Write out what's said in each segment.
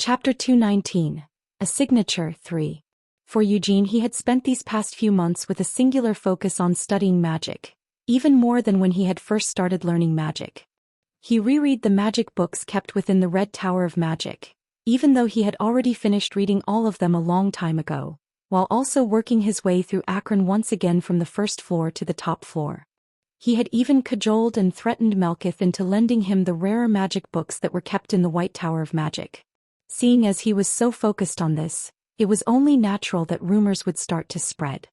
Chapter 219. A Signature 3. For Eugene, he had spent these past few months with a singular focus on studying magic, even more than when he had first started learning magic. He reread the magic books kept within the Red Tower of Magic, even though he had already finished reading all of them a long time ago, while also working his way through Akron once again from the first floor to the top floor. He had even cajoled and threatened Melkith into lending him the rarer magic books that were kept in the White Tower of Magic. Seeing as he was so focused on this, it was only natural that rumors would start to spread.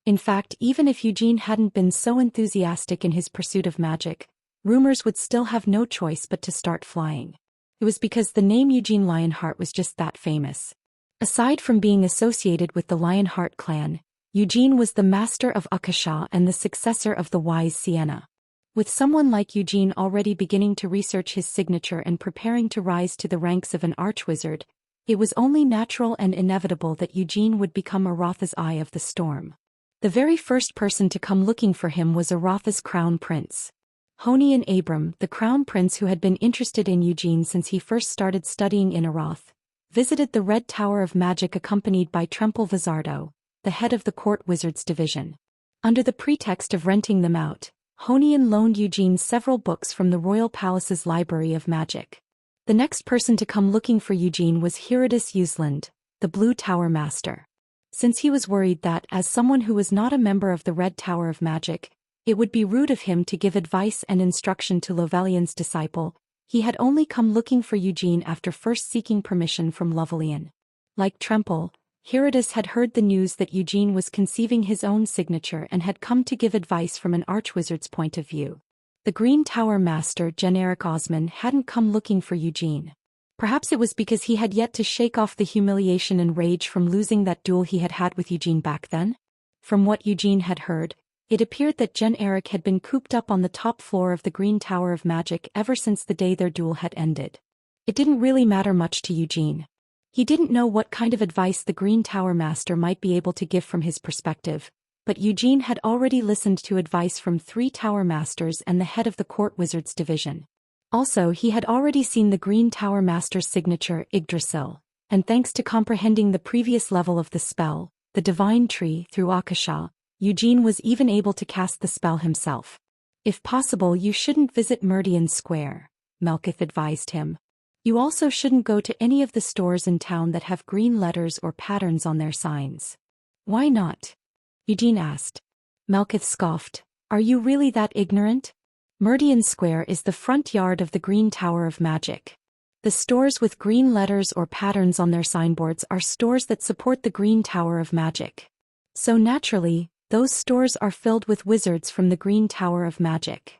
In fact, even if Eugene hadn't been so enthusiastic in his pursuit of magic, rumors would still have no choice but to start flying. It was because the name Eugene Lionheart was just that famous. Aside from being associated with the Lionheart clan, Eugene was the master of Akasha and the successor of the wise Sienna. With someone like Eugene already beginning to research his signature and preparing to rise to the ranks of an archwizard, it was only natural and inevitable that Eugene would become Aratha's Eye of the Storm. The very first person to come looking for him was Aratha's crown prince. Honian Abram, the crown prince who had been interested in Eugene since he first started studying in Arath, visited the Red Tower of Magic accompanied by Tremple Vizardo, the head of the court wizards division. Under the pretext of renting them out, Honian loaned Eugene several books from the royal palace's library of magic. The next person to come looking for Eugene was Herodis Usland, the Blue Tower Master. Since he was worried that, as someone who was not a member of the Red Tower of Magic, it would be rude of him to give advice and instruction to Lovelian's disciple, he had only come looking for Eugene after first seeking permission from Lovelian. Like Tremple, Herodis had heard the news that Eugene was conceiving his own signature and had come to give advice from an archwizard's point of view. The Green Tower Master Generic Osman hadn't come looking for Eugene. Perhaps it was because he had yet to shake off the humiliation and rage from losing that duel he had had with Eugene back then. From what Eugene had heard, it appeared that Generic had been cooped up on the top floor of the Green Tower of Magic ever since the day their duel had ended. It didn't really matter much to Eugene. He didn't know what kind of advice the Green Tower Master might be able to give from his perspective, but Eugene had already listened to advice from 3 Tower Masters and the head of the Court Wizards Division. Also, he had already seen the Green Tower Master's signature, Yggdrasil, and thanks to comprehending the previous level of the spell, the Divine Tree, through Akasha, Eugene was even able to cast the spell himself. If possible, you shouldn't visit Meridian Square, Melkith advised him. You also shouldn't go to any of the stores in town that have green letters or patterns on their signs. Why not? Eugene asked. Melkith scoffed. Are you really that ignorant? Meridian Square is the front yard of the Green Tower of Magic. The stores with green letters or patterns on their signboards are stores that support the Green Tower of Magic. So naturally, those stores are filled with wizards from the Green Tower of Magic.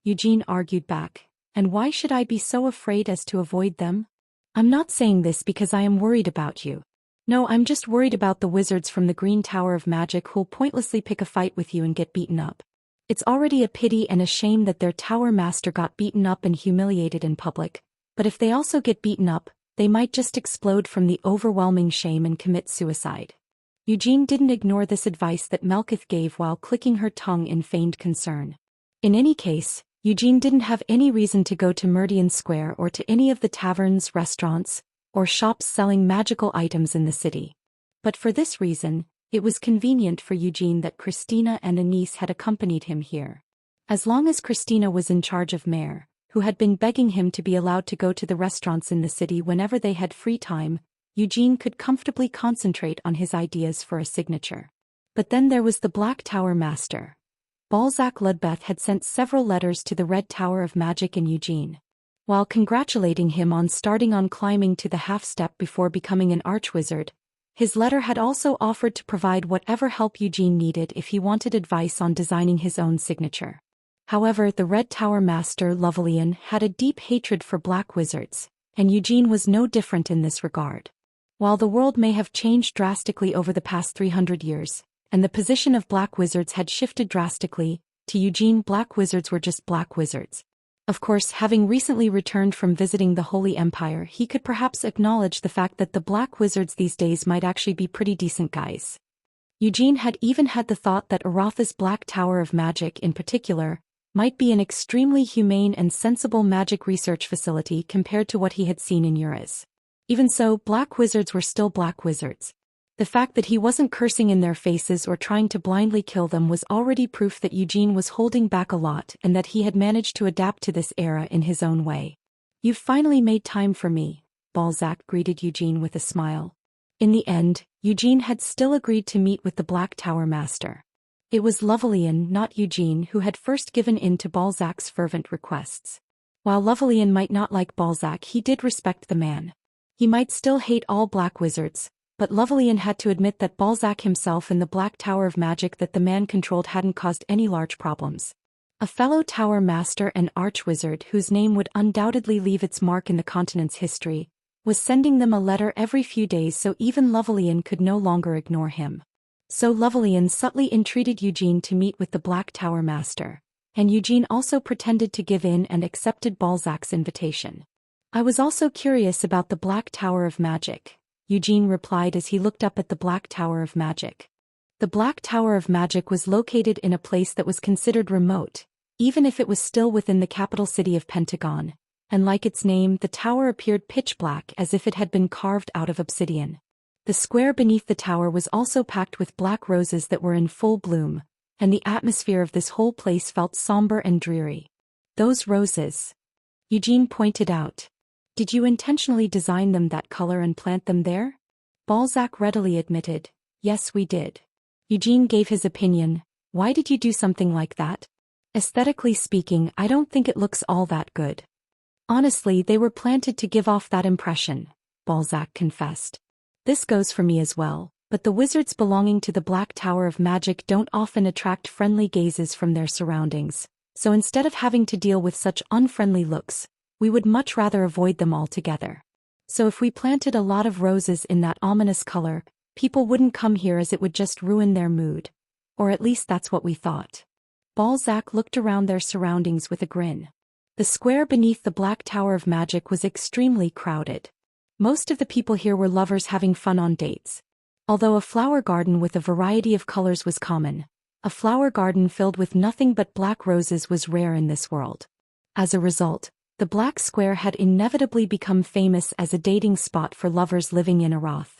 Eugene argued back. And why should I be so afraid as to avoid them? I'm not saying this because I am worried about you. No, I'm just worried about the wizards from the Green Tower of Magic who'll pointlessly pick a fight with you and get beaten up. It's already a pity and a shame that their tower master got beaten up and humiliated in public, but if they also get beaten up, they might just explode from the overwhelming shame and commit suicide. Eugene didn't ignore this advice that Melkith gave while clicking her tongue in feigned concern. In any case, Eugene didn't have any reason to go to Meridian Square or to any of the taverns, restaurants, or shops selling magical items in the city. But for this reason, it was convenient for Eugene that Christina and Anise had accompanied him here. As long as Christina was in charge of Mare, who had been begging him to be allowed to go to the restaurants in the city whenever they had free time, Eugene could comfortably concentrate on his ideas for a signature. But then there was the Black Tower Master. Balzac Ludbeth had sent several letters to the Red Tower of Magic and Eugene. While congratulating him on starting on climbing to the half-step before becoming an archwizard, his letter had also offered to provide whatever help Eugene needed if he wanted advice on designing his own signature. However, the Red Tower Master Lovelian had a deep hatred for black wizards, and Eugene was no different in this regard. While the world may have changed drastically over the past 300 years, and the position of black wizards had shifted drastically, to Eugene black wizards were just black wizards. Of course, having recently returned from visiting the Holy Empire, he could perhaps acknowledge the fact that the black wizards these days might actually be pretty decent guys. Eugene had even had the thought that Aratha's Black Tower of Magic in particular might be an extremely humane and sensible magic research facility compared to what he had seen in Uriz. Even so, black wizards were still black wizards. The fact that he wasn't cursing in their faces or trying to blindly kill them was already proof that Eugene was holding back a lot and that he had managed to adapt to this era in his own way. "You've finally made time for me," Balzac greeted Eugene with a smile. In the end, Eugene had still agreed to meet with the Black Tower Master. It was Lovelian, not Eugene, who had first given in to Balzac's fervent requests. While Lovelian might not like Balzac, he did respect the man. He might still hate all black wizards, but Lovelian had to admit that Balzac himself and the Black Tower of Magic that the man controlled hadn't caused any large problems. A fellow tower master and archwizard whose name would undoubtedly leave its mark in the continent's history, was sending them a letter every few days, so even Lovelian could no longer ignore him. So Lovelian subtly entreated Eugene to meet with the Black Tower Master, and Eugene also pretended to give in and accepted Balzac's invitation. "I was also curious about the Black Tower of Magic," Eugene replied as he looked up at the Black Tower of Magic. The Black Tower of Magic was located in a place that was considered remote, even if it was still within the capital city of Pentagon, and like its name, the tower appeared pitch black as if it had been carved out of obsidian. The square beneath the tower was also packed with black roses that were in full bloom, and the atmosphere of this whole place felt somber and dreary. "Those roses," Eugene pointed out. "Did you intentionally design them that color and plant them there?" Balzac readily admitted, "Yes, we did." Eugene gave his opinion. "Why did you do something like that?" "Aesthetically speaking, I don't think it looks all that good." "Honestly, they were planted to give off that impression," Balzac confessed. "This goes for me as well, but the wizards belonging to the Black Tower of Magic don't often attract friendly gazes from their surroundings, so instead of having to deal with such unfriendly looks, we would much rather avoid them altogether. So if we planted a lot of roses in that ominous color, people wouldn't come here as it would just ruin their mood. Or at least that's what we thought." Balzac looked around their surroundings with a grin. The square beneath the Black Tower of Magic was extremely crowded. Most of the people here were lovers having fun on dates. Although a flower garden with a variety of colors was common, a flower garden filled with nothing but black roses was rare in this world. As a result, the Black Square had inevitably become famous as a dating spot for lovers living in Arath.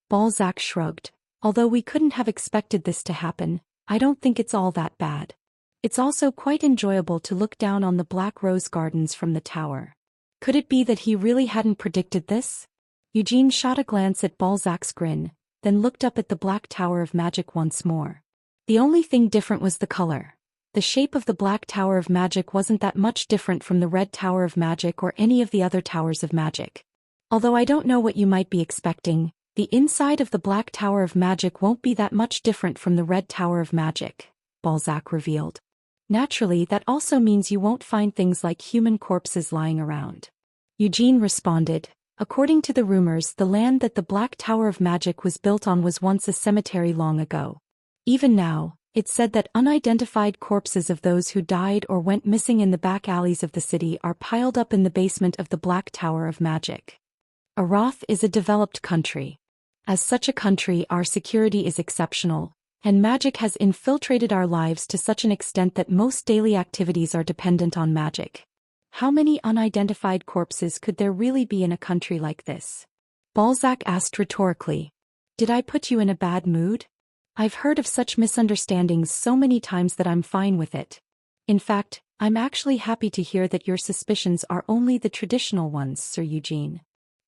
Balzac shrugged. "Although we couldn't have expected this to happen, I don't think it's all that bad. It's also quite enjoyable to look down on the black rose gardens from the tower." Could it be that he really hadn't predicted this? Eugene shot a glance at Balzac's grin, then looked up at the Black Tower of Magic once more. The only thing different was the color. The shape of the Black Tower of Magic wasn't that much different from the Red Tower of Magic or any of the other towers of magic. "Although I don't know what you might be expecting, the inside of the Black Tower of Magic won't be that much different from the Red Tower of Magic," Balzac revealed. "Naturally, that also means you won't find things like human corpses lying around." Eugene responded, "According to the rumors, the land that the Black Tower of Magic was built on was once a cemetery long ago. Even now, it's said that unidentified corpses of those who died or went missing in the back alleys of the city are piled up in the basement of the Black Tower of Magic. Arath is a developed country. As such a country, our security is exceptional, and magic has infiltrated our lives to such an extent that most daily activities are dependent on magic. How many unidentified corpses could there really be in a country like this?" Balzac asked rhetorically. "Did I put you in a bad mood? I've heard of such misunderstandings so many times that I'm fine with it. In fact, I'm actually happy to hear that your suspicions are only the traditional ones, Sir Eugene."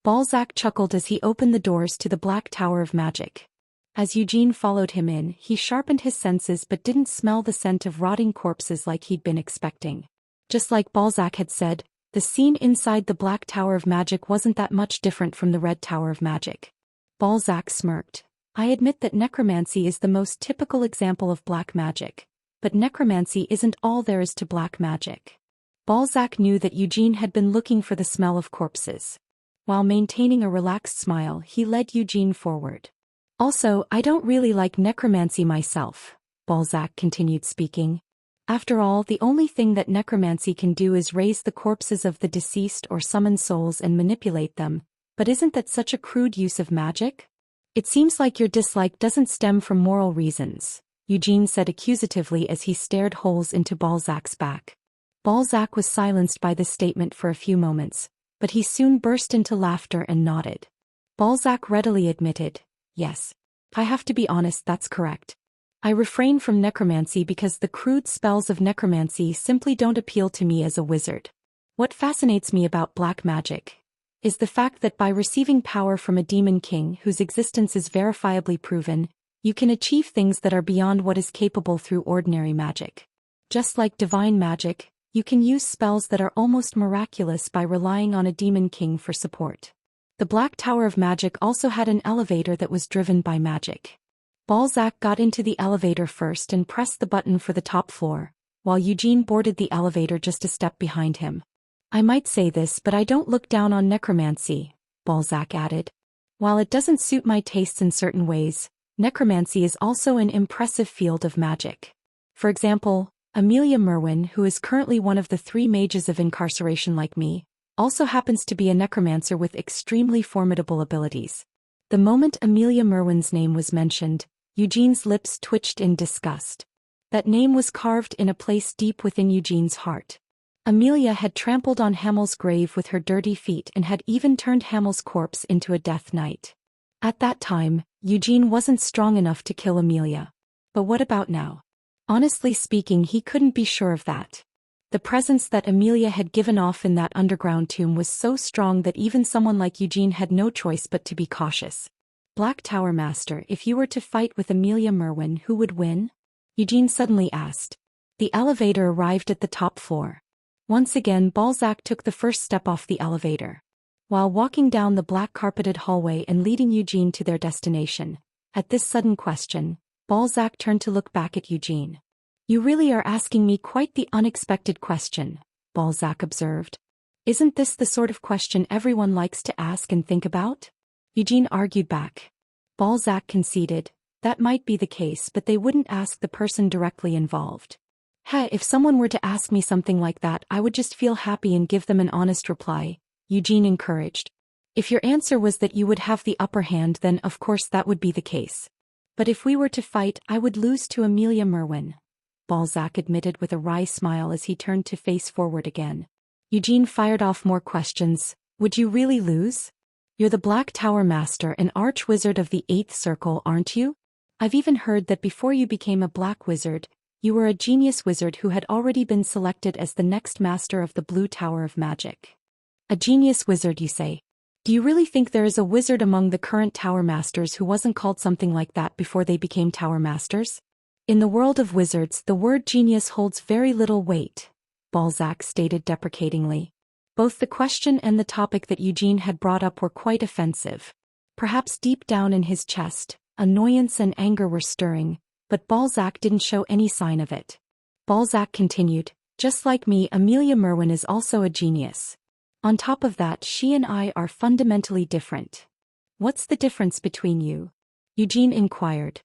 Balzac chuckled as he opened the doors to the Black Tower of Magic. As Eugene followed him in, he sharpened his senses but didn't smell the scent of rotting corpses like he'd been expecting. Just like Balzac had said, the scene inside the Black Tower of Magic wasn't that much different from the Red Tower of Magic. Balzac smirked. "I admit that necromancy is the most typical example of black magic, but necromancy isn't all there is to black magic." Balzac knew that Eugene had been looking for the smell of corpses. While maintaining a relaxed smile, he led Eugene forward. "Also, I don't really like necromancy myself," Balzac continued speaking. "After all, the only thing that necromancy can do is raise the corpses of the deceased or summon souls and manipulate them, but isn't that such a crude use of magic?" "It seems like your dislike doesn't stem from moral reasons," Eugene said accusatively as he stared holes into Balzac's back. Balzac was silenced by this statement for a few moments, but he soon burst into laughter and nodded. Balzac readily admitted, yes. I have to be honest, that's correct. I refrain from necromancy because the crude spells of necromancy simply don't appeal to me as a wizard. What fascinates me about black magic is the fact that by receiving power from a demon king whose existence is verifiably proven, you can achieve things that are beyond what is capable through ordinary magic. Just like divine magic, you can use spells that are almost miraculous by relying on a demon king for support. The Black Tower of Magic also had an elevator that was driven by magic. Balzac got into the elevator first and pressed the button for the top floor, while Eugene boarded the elevator just a step behind him. I might say this, but I don't look down on necromancy, Balzac added. While it doesn't suit my tastes in certain ways, necromancy is also an impressive field of magic. For example, Amelia Merwin, who is currently one of the 3 mages of incarceration like me, also happens to be a necromancer with extremely formidable abilities. The moment Amelia Merwin's name was mentioned, Eugene's lips twitched in disgust. That name was carved in a place deep within Eugene's heart. Amelia had trampled on Hamel's grave with her dirty feet and had even turned Hamel's corpse into a death knight. At that time, Eugene wasn't strong enough to kill Amelia. But what about now? Honestly speaking, he couldn't be sure of that. The presence that Amelia had given off in that underground tomb was so strong that even someone like Eugene had no choice but to be cautious. Black Tower Master, if you were to fight with Amelia Merwin, who would win? Eugene suddenly asked. The elevator arrived at the top floor. Once again, Balzac took the first step off the elevator. While walking down the black-carpeted hallway and leading Eugene to their destination, at this sudden question, Balzac turned to look back at Eugene. You really are asking me quite the unexpected question, Balzac observed. Isn't this the sort of question everyone likes to ask and think about? Eugene argued back. Balzac conceded, that might be the case, but they wouldn't ask the person directly involved. If someone were to ask me something like that, I would just feel happy and give them an honest reply, Eugene encouraged. If your answer was that you would have the upper hand, then of course that would be the case. But if we were to fight, I would lose to Amelia Merwin, Balzac admitted with a wry smile as he turned to face forward again. Eugene fired off more questions. Would you really lose? You're the Black Tower Master and Arch-Wizard of the 8th Circle, aren't you? I've even heard that before you became a Black Wizard, you were a genius wizard who had already been selected as the next master of the Blue Tower of Magic. A genius wizard, you say? Do you really think there is a wizard among the current Tower Masters who wasn't called something like that before they became Tower Masters? In the world of wizards, the word genius holds very little weight, Balzac stated deprecatingly. Both the question and the topic that Eugene had brought up were quite offensive. Perhaps deep down in his chest, annoyance and anger were stirring, but Balzac didn't show any sign of it. Balzac continued, just like me, Amelia Merwin is also a genius. On top of that, she and I are fundamentally different. What's the difference between you? Eugene inquired.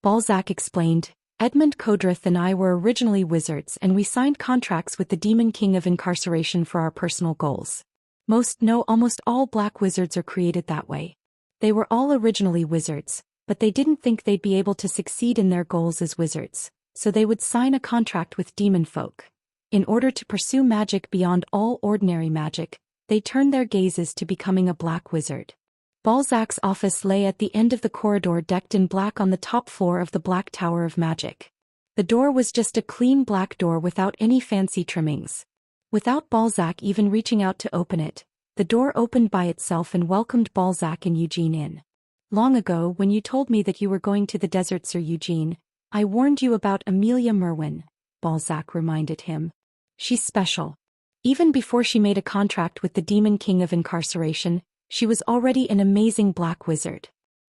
Balzac explained, Edmund Codrith and I were originally wizards and we signed contracts with the Demon King of Incarceration for our personal goals. Almost all black wizards are created that way. They were all originally wizards, but they didn't think they'd be able to succeed in their goals as wizards, so they would sign a contract with demon folk. In order to pursue magic beyond all ordinary magic, they turned their gazes to becoming a black wizard. Balzac's office lay at the end of the corridor decked in black on the top floor of the Black Tower of Magic. The door was just a clean black door without any fancy trimmings. Without Balzac even reaching out to open it, the door opened by itself and welcomed Balzac and Eugene in. Long ago, when you told me that you were going to the desert, Sir Eugene, I warned you about Amelia Merwin, Balzac reminded him. She's special. Even before she made a contract with the Demon King of Incarceration, she was already an amazing black wizard.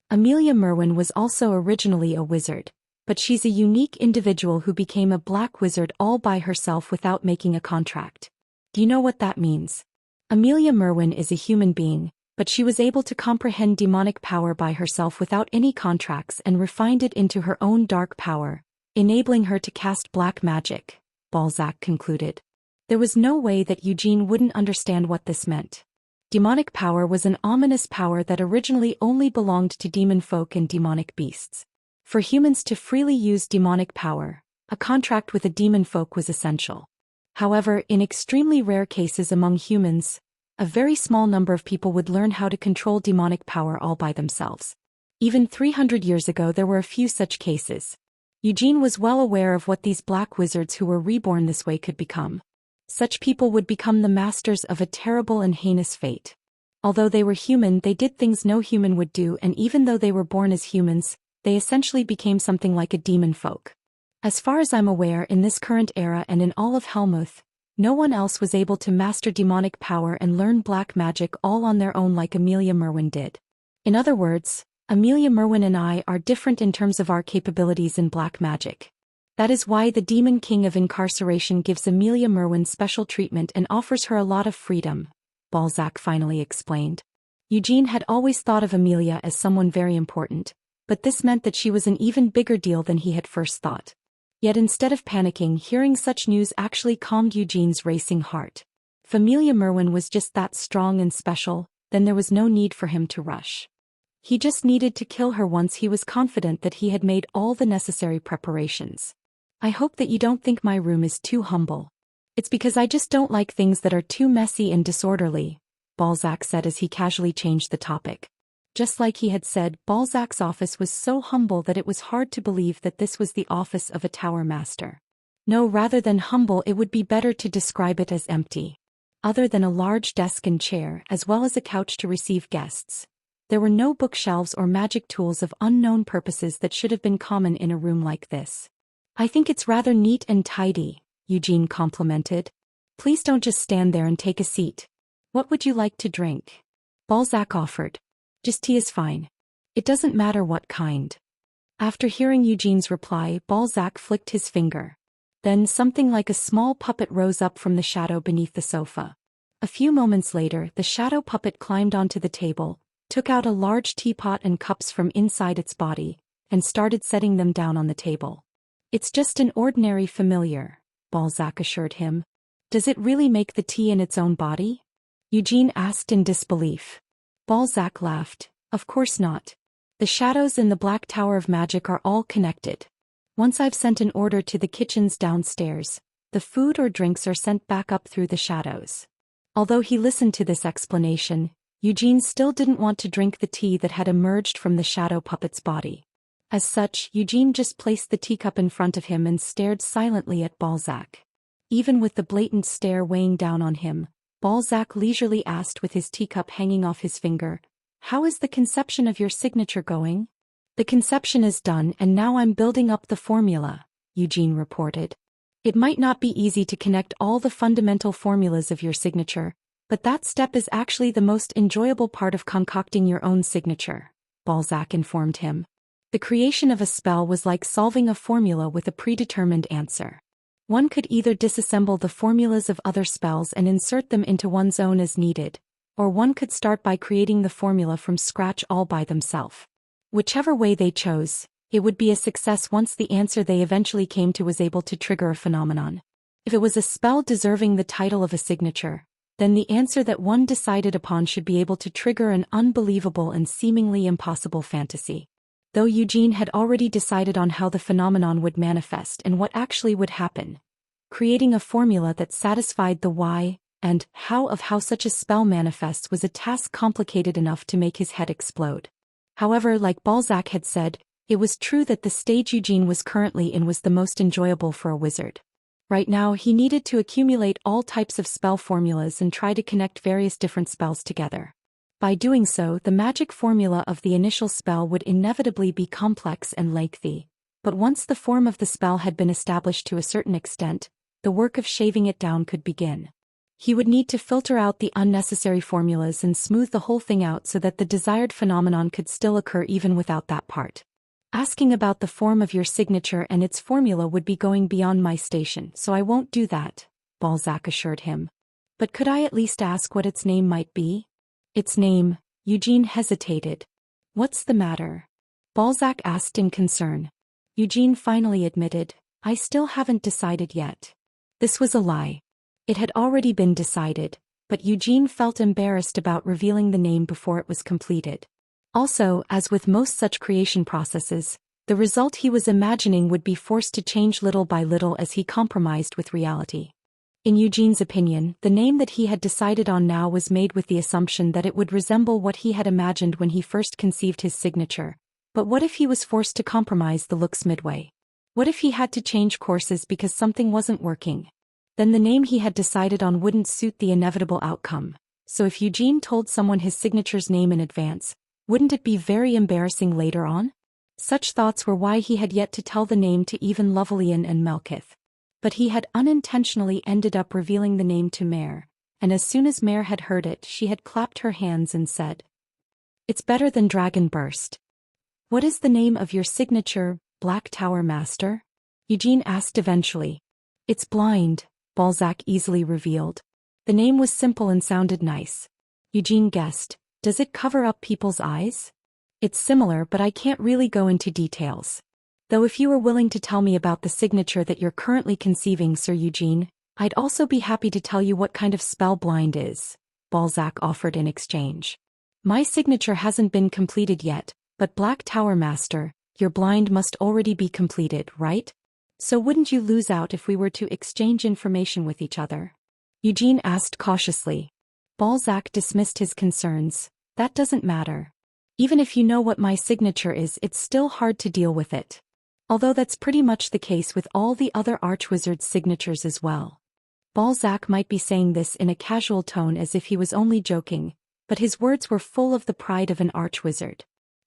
Amelia Merwin was also originally a wizard, but she's a unique individual who became a black wizard all by herself without making a contract. Do you know what that means? Amelia Merwin is a human being, but she was able to comprehend demonic power by herself without any contracts and refined it into her own dark power, enabling her to cast black magic, Balzac concluded. There was no way that Eugene wouldn't understand what this meant. Demonic power was an ominous power that originally only belonged to demon folk and demonic beasts. For humans to freely use demonic power, a contract with a demon folk was essential. However, in extremely rare cases among humans, A very small number of people would learn how to control demonic power all by themselves. Even 300 years ago there were a few such cases. Eugene was well aware of what these black wizards who were reborn this way could become. Such people would become the masters of a terrible and heinous fate. Although they were human, they did things no human would do, and even though they were born as humans, they essentially became something like a demon folk. As far as I'm aware, in this current era and in all of Helmuth, no one else was able to master demonic power and learn black magic all on their own like Amelia Merwin did. In other words, Amelia Merwin and I are different in terms of our capabilities in black magic. That is why the Demon King of Incarceration gives Amelia Merwin special treatment and offers her a lot of freedom, Balzac finally explained. Eugene had always thought of Amelia as someone very important, but this meant that she was an even bigger deal than he had first thought. Yet instead of panicking, hearing such news actually calmed Eugene's racing heart. If Amelia Merwin was just that strong and special, then there was no need for him to rush. He just needed to kill her once he was confident that he had made all the necessary preparations. I hope that you don't think my room is too humble. It's because I just don't like things that are too messy and disorderly, Balzac said as he casually changed the topic. Just like he had said, Balzac's office was so humble that it was hard to believe that this was the office of a tower master. No, rather than humble, it would be better to describe it as empty. Other than a large desk and chair, as well as a couch to receive guests, there were no bookshelves or magic tools of unknown purposes that should have been common in a room like this. I think it's rather neat and tidy, Eugene complimented. Please don't just stand there and take a seat. What would you like to drink? Balzac offered. Just tea is fine. It doesn't matter what kind. After hearing Eugene's reply, Balzac flicked his finger. Then something like a small puppet rose up from the shadow beneath the sofa. A few moments later, the shadow puppet climbed onto the table, took out a large teapot and cups from inside its body, and started setting them down on the table. It's just an ordinary familiar, Balzac assured him. Does it really make the tea in its own body? Eugene asked in disbelief. Balzac laughed. Of course not. The shadows in the Black Tower of Magic are all connected. Once I've sent an order to the kitchens downstairs, the food or drinks are sent back up through the shadows. Although he listened to this explanation, Eugene still didn't want to drink the tea that had emerged from the shadow puppet's body. As such, Eugene just placed the teacup in front of him and stared silently at Balzac. Even with the blatant stare weighing down on him, Balzac leisurely asked with his teacup hanging off his finger, "How is the conception of your signature going?" "The conception is done and now I'm building up the formula," Eugene reported. "It might not be easy to connect all the fundamental formulas of your signature, but that step is actually the most enjoyable part of concocting your own signature," Balzac informed him. The creation of a spell was like solving a formula with a predetermined answer. One could either disassemble the formulas of other spells and insert them into one's own as needed, or one could start by creating the formula from scratch all by themselves. Whichever way they chose, it would be a success once the answer they eventually came to was able to trigger a phenomenon. If it was a spell deserving the title of a signature, then the answer that one decided upon should be able to trigger an unbelievable and seemingly impossible fantasy. Though Eugene had already decided on how the phenomenon would manifest and what actually would happen, creating a formula that satisfied the why and how of how such a spell manifests was a task complicated enough to make his head explode. However, like Balzac had said, it was true that the stage Eugene was currently in was the most enjoyable for a wizard. Right now he needed to accumulate all types of spell formulas and try to connect various different spells together. By doing so, the magic formula of the initial spell would inevitably be complex and lengthy, but once the form of the spell had been established to a certain extent, the work of shaving it down could begin. He would need to filter out the unnecessary formulas and smooth the whole thing out so that the desired phenomenon could still occur even without that part. Asking about the form of your signature and its formula would be going beyond my station, so I won't do that, Balzac assured him. But could I at least ask what its name might be? Its name, Eugene hesitated. What's the matter? Balzac asked in concern. Eugene finally admitted, I still haven't decided yet. This was a lie. It had already been decided, but Eugene felt embarrassed about revealing the name before it was completed. Also, as with most such creation processes, the result he was imagining would be forced to change little by little as he compromised with reality. In Eugene's opinion, the name that he had decided on now was made with the assumption that it would resemble what he had imagined when he first conceived his signature. But what if he was forced to compromise the looks midway? What if he had to change courses because something wasn't working? Then the name he had decided on wouldn't suit the inevitable outcome. So if Eugene told someone his signature's name in advance, wouldn't it be very embarrassing later on? Such thoughts were why he had yet to tell the name to even Lovelian and Melkith. But he had unintentionally ended up revealing the name to Mare, and as soon as Mare had heard it, she had clapped her hands and said, "It's better than Dragon Burst." "What is the name of your signature, Black Tower Master?" Eugene asked eventually. "It's Blind," Balzac easily revealed. The name was simple and sounded nice. Eugene guessed, "Does it cover up people's eyes?" "It's similar, but I can't really go into details. Though if you were willing to tell me about the signature that you're currently conceiving, Sir Eugene, I'd also be happy to tell you what kind of spell blind is," Balzac offered in exchange. "My signature hasn't been completed yet, but Black Tower Master, your blind must already be completed, right? So wouldn't you lose out if we were to exchange information with each other?" Eugene asked cautiously. Balzac dismissed his concerns. "That doesn't matter. Even if you know what my signature is, it's still hard to deal with it. Although that's pretty much the case with all the other archwizards' signatures as well." Balzac might be saying this in a casual tone as if he was only joking, but his words were full of the pride of an archwizard.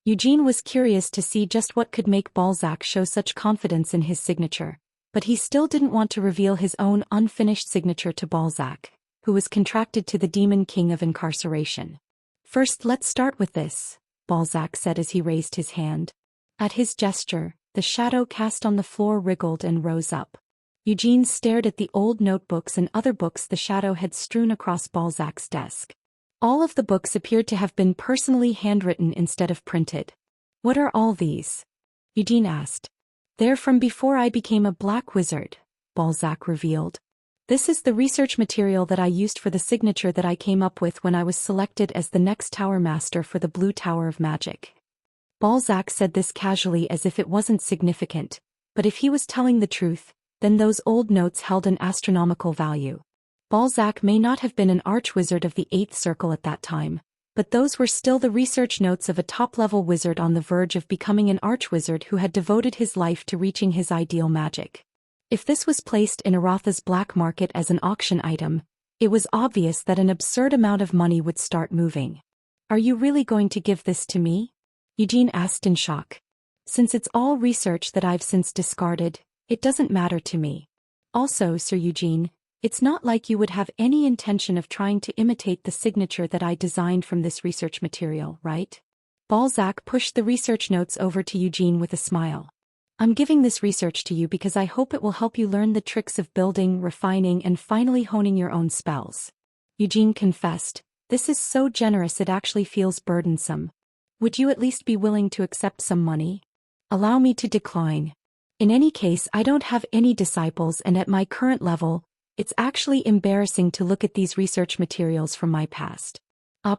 Eugene was curious to see just what could make Balzac show such confidence in his signature, but he still didn't want to reveal his own unfinished signature to Balzac, who was contracted to the Demon King of Incarceration. "First, let's start with this," Balzac said as he raised his hand. At his gesture, the shadow cast on the floor wriggled and rose up. Eugene stared at the old notebooks and other books the shadow had strewn across Balzac's desk. All of the books appeared to have been personally handwritten instead of printed. "What are all these?" Eugene asked. "They're from before I became a black wizard," Balzac revealed. "This is the research material that I used for the signature that I came up with when I was selected as the next Tower Master for the Blue Tower of Magic." Balzac said this casually as if it wasn't significant, but if he was telling the truth, then those old notes held an astronomical value. Balzac may not have been an archwizard of the 8th Circle at that time, but those were still the research notes of a top-level wizard on the verge of becoming an archwizard who had devoted his life to reaching his ideal magic. If this was placed in Aratha's black market as an auction item, it was obvious that an absurd amount of money would start moving. "Are you really going to give this to me?" Eugene asked in shock. "Since it's all research that I've since discarded, it doesn't matter to me. Also, Sir Eugene, it's not like you would have any intention of trying to imitate the signature that I designed from this research material, right?" Balzac pushed the research notes over to Eugene with a smile. "I'm giving this research to you because I hope it will help you learn the tricks of building, refining, and finally honing your own spells." Eugene confessed, "This is so generous it actually feels burdensome. Would you at least be willing to accept some money?" "Allow me to decline. In any case, I don't have any disciples, and at my current level, it's actually embarrassing to look at these research materials from my past.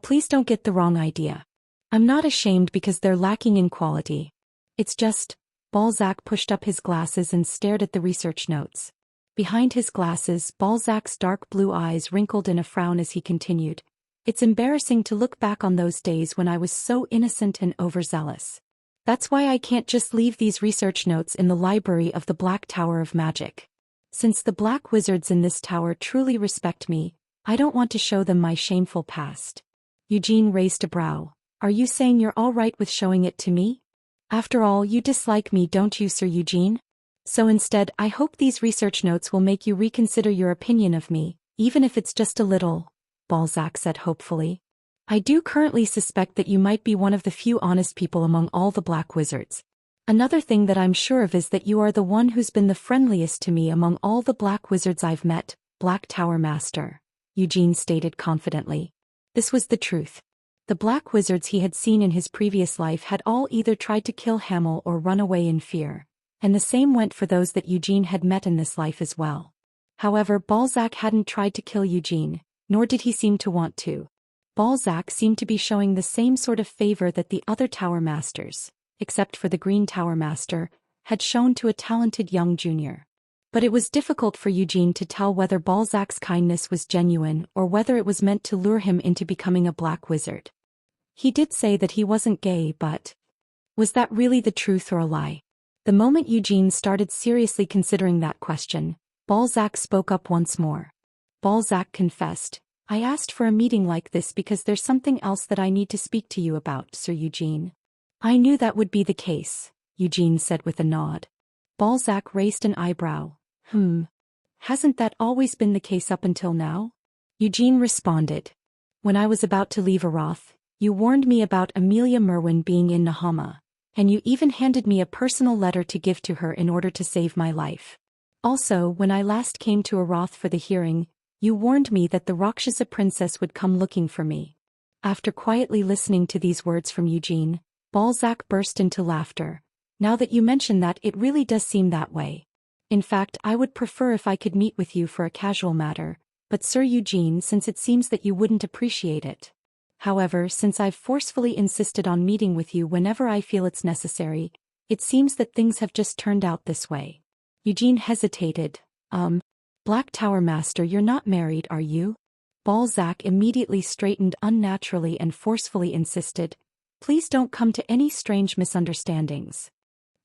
Please don't get the wrong idea. I'm not ashamed because they're lacking in quality. It's just..." Balzac pushed up his glasses and stared at the research notes. Behind his glasses, Balzac's dark blue eyes wrinkled in a frown as he continued, "It's embarrassing to look back on those days when I was so innocent and overzealous. That's why I can't just leave these research notes in the library of the Black Tower of Magic. Since the black wizards in this tower truly respect me, I don't want to show them my shameful past." Eugene raised a brow. "Are you saying you're all right with showing it to me? After all, you dislike me, don't you, Sir Eugene? So instead, I hope these research notes will make you reconsider your opinion of me, even if it's just a little," Balzac said hopefully. "I do currently suspect that you might be one of the few honest people among all the black wizards. Another thing that I'm sure of is that you are the one who's been the friendliest to me among all the black wizards I've met, Black Tower Master," Eugene stated confidently. This was the truth. The black wizards he had seen in his previous life had all either tried to kill Hamel or run away in fear, and the same went for those that Eugene had met in this life as well. However, Balzac hadn't tried to kill Eugene, nor did he seem to want to. Balzac seemed to be showing the same sort of favor that the other Tower Masters, except for the Green Tower Master, had shown to a talented young junior. But it was difficult for Eugene to tell whether Balzac's kindness was genuine or whether it was meant to lure him into becoming a black wizard. He did say that he wasn't gay, but was that really the truth or a lie? The moment Eugene started seriously considering that question, Balzac spoke up once more. Balzac confessed, "I asked for a meeting like this because there's something else that I need to speak to you about, Sir Eugene." "I knew that would be the case," Eugene said with a nod. Balzac raised an eyebrow. Hasn't that always been the case up until now?" Eugene responded. "When I was about to leave Aroth, you warned me about Amelia Merwin being in Nahama, and you even handed me a personal letter to give to her in order to save my life. Also, when I last came to Aroth for the hearing, you warned me that the Rakshasa princess would come looking for me." After quietly listening to these words from Eugene, Balzac burst into laughter. "Now that you mention that, it really does seem that way. In fact, I would prefer if I could meet with you for a casual matter, but Sir Eugene, since it seems that you wouldn't appreciate it. However, since I've forcefully insisted on meeting with you whenever I feel it's necessary, it seems that things have just turned out this way." Eugene hesitated. Black Tower Master, you're not married, are you?" Balzac immediately straightened unnaturally and forcefully insisted, "Please don't come to any strange misunderstandings."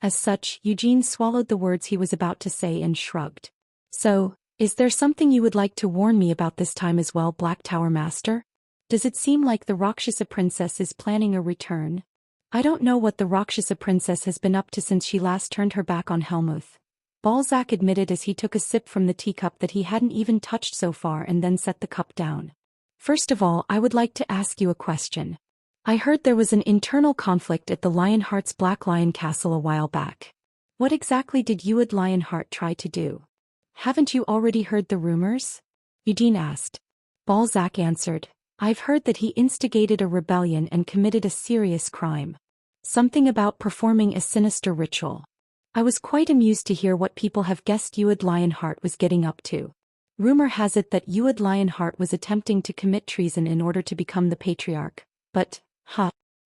As such, Eugene swallowed the words he was about to say and shrugged. "So, is there something you would like to warn me about this time as well, Black Tower Master? Does it seem like the Rakshasa princess is planning a return?" "I don't know what the Rakshasa princess has been up to since she last turned her back on Helmuth," Balzac admitted as he took a sip from the teacup that he hadn't even touched so far and then set the cup down. "First of all, I would like to ask you a question. I heard there was an internal conflict at the Lionheart's Black Lion Castle a while back. What exactly did Uad Lionheart try to do? Haven't you already heard the rumors?" Eugene asked. Balzac answered, "I've heard that he instigated a rebellion and committed a serious crime. Something about performing a sinister ritual. I was quite amused to hear what people have guessed Uad Lionheart was getting up to. Rumor has it that Uad Lionheart was attempting to commit treason in order to become the patriarch, but,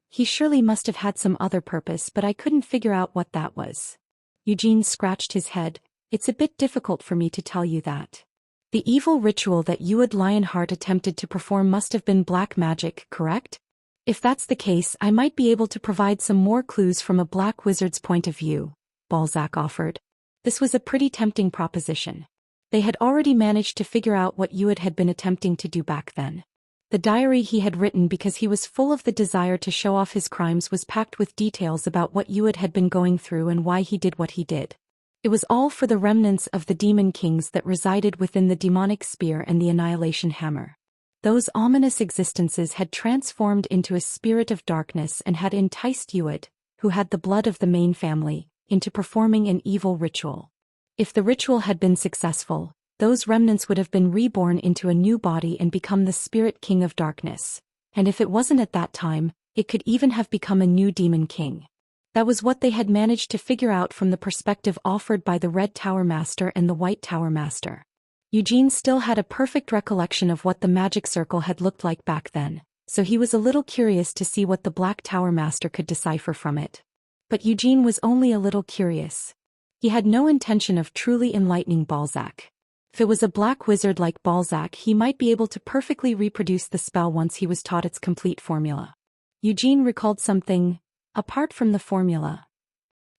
he surely must have had some other purpose, but I couldn't figure out what that was." Eugene scratched his head. "It's a bit difficult for me to tell you that. The evil ritual that Uad Lionheart attempted to perform must have been black magic, correct? If that's the case, I might be able to provide some more clues from a black wizard's point of view," Balzac offered. This was a pretty tempting proposition. They had already managed to figure out what Uad had been attempting to do back then. The diary he had written because he was full of the desire to show off his crimes was packed with details about what Uad had been going through and why he did what he did. It was all for the remnants of the demon kings that resided within the demonic spear and the annihilation hammer. Those ominous existences had transformed into a spirit of darkness and had enticed Uad, who had the blood of the main family, into performing an evil ritual. If the ritual had been successful, those remnants would have been reborn into a new body and become the spirit king of darkness. And if it wasn't at that time, it could even have become a new demon king. That was what they had managed to figure out from the perspective offered by the Red Tower Master and the White Tower Master. Eugene still had a perfect recollection of what the magic circle had looked like back then, so he was a little curious to see what the Black Tower Master could decipher from it. But Eugene was only a little curious. He had no intention of truly enlightening Balzac. If it was a black wizard like Balzac, he might be able to perfectly reproduce the spell once he was taught its complete formula. Eugene recalled something, apart from the formula.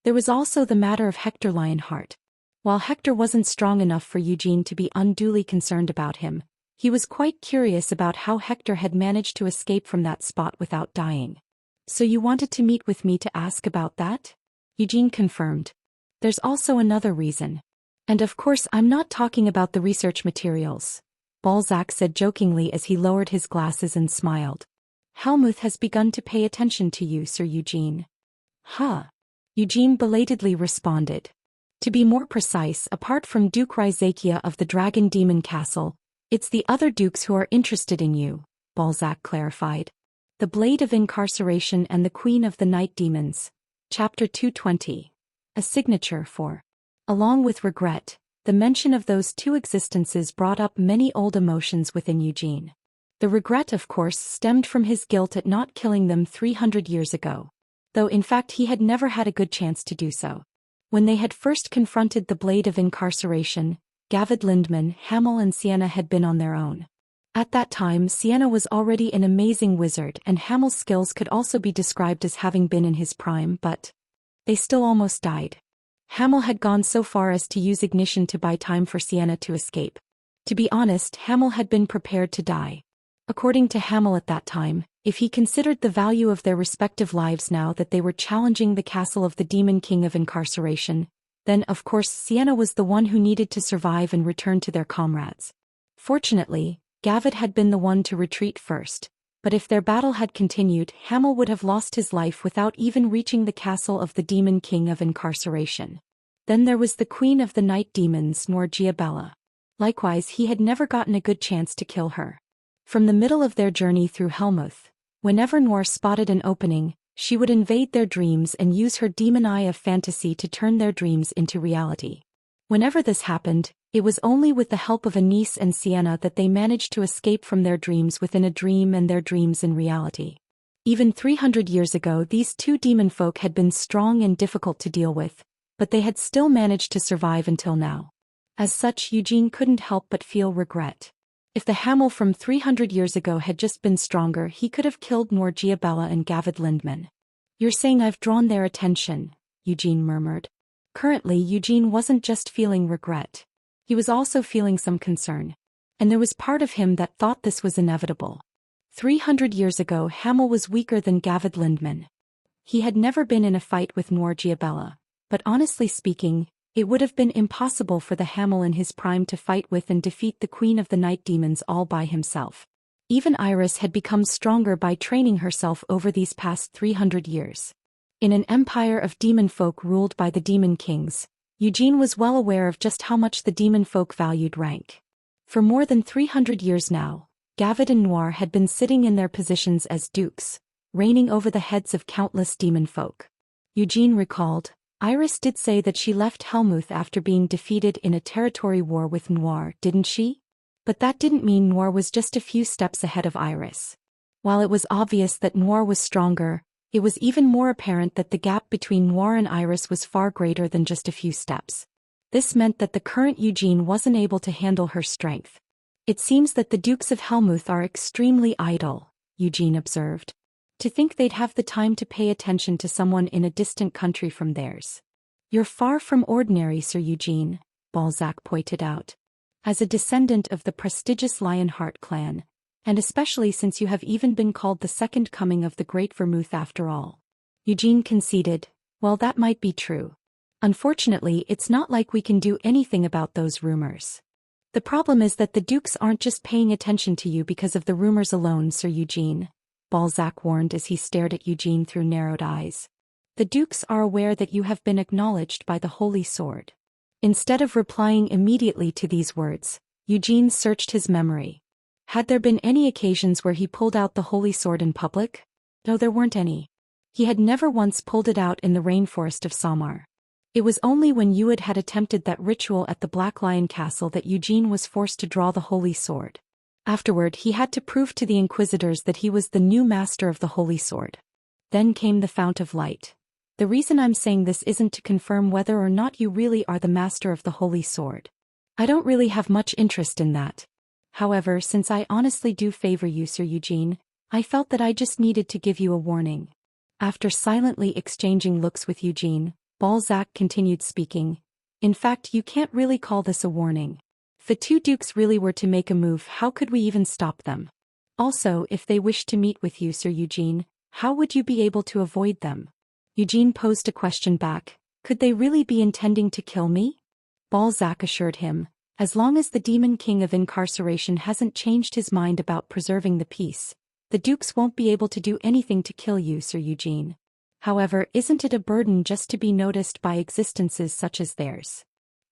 There was also the matter of Hector Lionheart. While Hector wasn't strong enough for Eugene to be unduly concerned about him, he was quite curious about how Hector had managed to escape from that spot without dying. "So you wanted to meet with me to ask about that?" Eugene confirmed. "There's also another reason. And of course I'm not talking about the research materials," Balzac said jokingly as he lowered his glasses and smiled. "Helmuth has begun to pay attention to you, Sir Eugene." Eugene belatedly responded. "To be more precise, apart from Duke Ryzakia of the Dragon Demon Castle, it's the other dukes who are interested in you," Balzac clarified. The Blade of Incarceration and the Queen of the Night Demons. Chapter 220. A signature for. Along with regret, the mention of those two existences brought up many old emotions within Eugene. The regret, of course, stemmed from his guilt at not killing them 300 years ago. Though in fact he had never had a good chance to do so. When they had first confronted the blade of incarceration, Gavid Lindman, Hamel and Sienna had been on their own. At that time Sienna was already an amazing wizard and Hamel's skills could also be described as having been in his prime, but they still almost died. Hamel had gone so far as to use ignition to buy time for Sienna to escape. To be honest, Hamel had been prepared to die. According to Hamel at that time, if he considered the value of their respective lives now that they were challenging the castle of the Demon King of Incarceration, then of course Sienna was the one who needed to survive and return to their comrades. Fortunately, Gavid had been the one to retreat first, but if their battle had continued, Hamel would have lost his life without even reaching the castle of the Demon King of Incarceration. Then there was the Queen of the Night Demons, Noor Giabella. Likewise, he had never gotten a good chance to kill her. From the middle of their journey through Helmuth, whenever Noor spotted an opening, she would invade their dreams and use her demon eye of fantasy to turn their dreams into reality. Whenever this happened, it was only with the help of Anise and Sienna that they managed to escape from their dreams within a dream and their dreams in reality. Even 300 years ago these two demon folk had been strong and difficult to deal with, but they had still managed to survive until now. As such, Eugene couldn't help but feel regret. If the Hamel from 300 years ago had just been stronger, he could have killed Noor Giabella and Gavid Lindman. "You're saying I've drawn their attention," Eugene murmured. Currently, Eugene wasn't just feeling regret. He was also feeling some concern. And there was part of him that thought this was inevitable. 300 years ago, Hamel was weaker than Gavid Lindman. He had never been in a fight with Noor Giabella, but honestly speaking, it would have been impossible for the Hamel in his prime to fight with and defeat the Queen of the Night Demons all by himself. Even Iris had become stronger by training herself over these past 300 years. In an empire of demon folk ruled by the demon kings, Eugene was well aware of just how much the demon folk valued rank. For more than 300 years now, Gavid and Noir had been sitting in their positions as dukes, reigning over the heads of countless demon folk. Eugene recalled, "Iris did say that she left Helmuth after being defeated in a territory war with Noir, didn't she? But that didn't mean Noir was just a few steps ahead of Iris. While it was obvious that Noir was stronger, it was even more apparent that the gap between Noir and Iris was far greater than just a few steps. This meant that the current Eugene wasn't able to handle her strength. It seems that the Dukes of Helmuth are extremely idle," Eugene observed. "To think they'd have the time to pay attention to someone in a distant country from theirs." "You're far from ordinary, Sir Eugene," Balzac pointed out. "As a descendant of the prestigious Lionheart clan, and especially since you have even been called the second coming of the Great Vermouth after all." Eugene conceded, "Well, that might be true. Unfortunately, it's not like we can do anything about those rumors. The problem is that the Dukes aren't just paying attention to you because of the rumors alone, Sir Eugene," Balzac warned as he stared at Eugene through narrowed eyes. "The Dukes are aware that you have been acknowledged by the Holy Sword." Instead of replying immediately to these words, Eugene searched his memory. Had there been any occasions where he pulled out the Holy Sword in public? No, there weren't any. He had never once pulled it out in the rainforest of Samar. It was only when Ued had attempted that ritual at the Black Lion Castle that Eugene was forced to draw the Holy Sword. Afterward, he had to prove to the Inquisitors that he was the new master of the Holy Sword. Then came the Fount of Light. The reason I'm saying this isn't to confirm whether or not you really are the master of the Holy Sword. I don't really have much interest in that. However, since I honestly do favor you, Sir Eugene, I felt that I just needed to give you a warning." After silently exchanging looks with Eugene, Balzac continued speaking. "In fact, you can't really call this a warning. If the two dukes really were to make a move, how could we even stop them? Also, if they wished to meet with you, Sir Eugene, how would you be able to avoid them?" Eugene posed a question back. "Could they really be intending to kill me?" Balzac assured him, "As long as the Demon King of Incarceration hasn't changed his mind about preserving the peace, the Dukes won't be able to do anything to kill you, Sir Eugene. However, isn't it a burden just to be noticed by existences such as theirs?"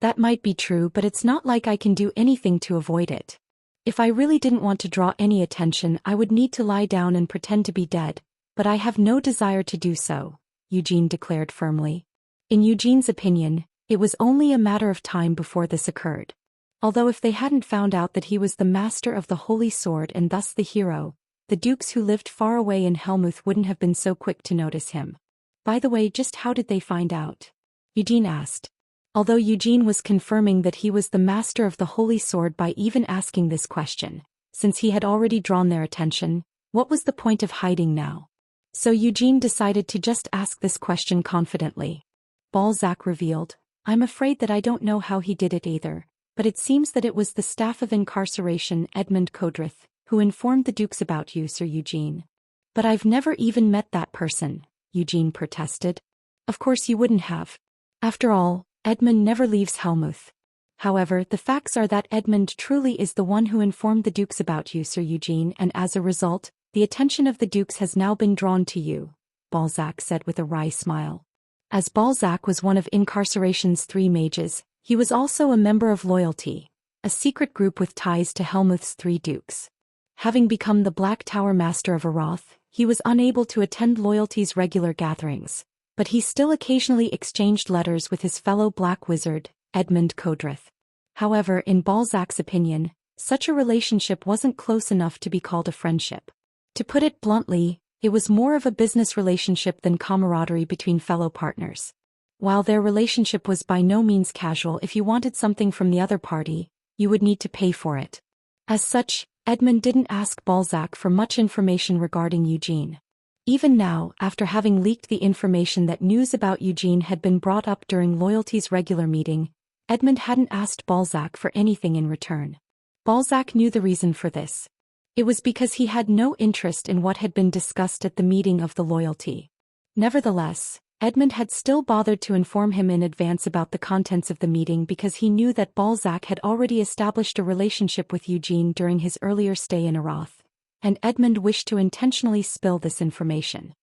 "That might be true, but it's not like I can do anything to avoid it. If I really didn't want to draw any attention, I would need to lie down and pretend to be dead, but I have no desire to do so," Eugene declared firmly. In Eugene's opinion, it was only a matter of time before this occurred. Although if they hadn't found out that he was the master of the Holy Sword and thus the hero, the Dukes who lived far away in Helmuth wouldn't have been so quick to notice him. By the way, just how did they find out? Eugene asked. Although Eugene was confirming that he was the master of the Holy Sword by even asking this question, since he had already drawn their attention, what was the point of hiding now? So Eugene decided to just ask this question confidently. Balzac revealed, I'm afraid that I don't know how he did it either, but it seems that it was the staff of incarceration Edmond Codrith, who informed the dukes about you, Sir Eugene. But I've never even met that person, Eugene protested. Of course you wouldn't have. After all, Edmund never leaves Helmuth. However, the facts are that Edmund truly is the one who informed the dukes about you, Sir Eugene, and as a result, the attention of the dukes has now been drawn to you, Balzac said with a wry smile. As Balzac was one of incarceration's 3 mages, he was also a member of Loyalty, a secret group with ties to Helmuth's 3 dukes. Having become the Black Tower Master of Arath, he was unable to attend Loyalty's regular gatherings, but he still occasionally exchanged letters with his fellow Black Wizard, Edmond Codrith. However, in Balzac's opinion, such a relationship wasn't close enough to be called a friendship. To put it bluntly, it was more of a business relationship than camaraderie between fellow partners. While their relationship was by no means casual, if you wanted something from the other party, you would need to pay for it. As such, Edmond didn't ask Balzac for much information regarding Eugene. Even now, after having leaked the information that news about Eugene had been brought up during Loyalty's regular meeting, Edmond hadn't asked Balzac for anything in return. Balzac knew the reason for this. It was because he had no interest in what had been discussed at the meeting of the Loyalty. Nevertheless, Edmond had still bothered to inform him in advance about the contents of the meeting because he knew that Balzac had already established a relationship with Eugene during his earlier stay in Arath, and Edmond wished to intentionally spill this information.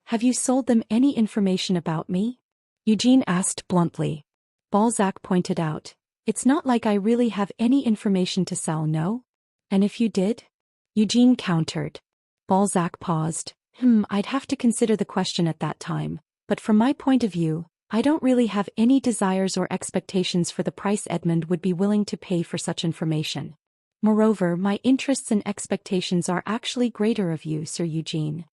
Have you sold them any information about me? Eugene asked bluntly. Balzac pointed out, it's not like I really have any information to sell, no? And if you did? Eugene countered. Balzac paused. I'd have to consider the question at that time, but from my point of view, I don't really have any desires or expectations for the price Edmond would be willing to pay for such information. Moreover, my interests and expectations are actually greater of you, Sir Eugene.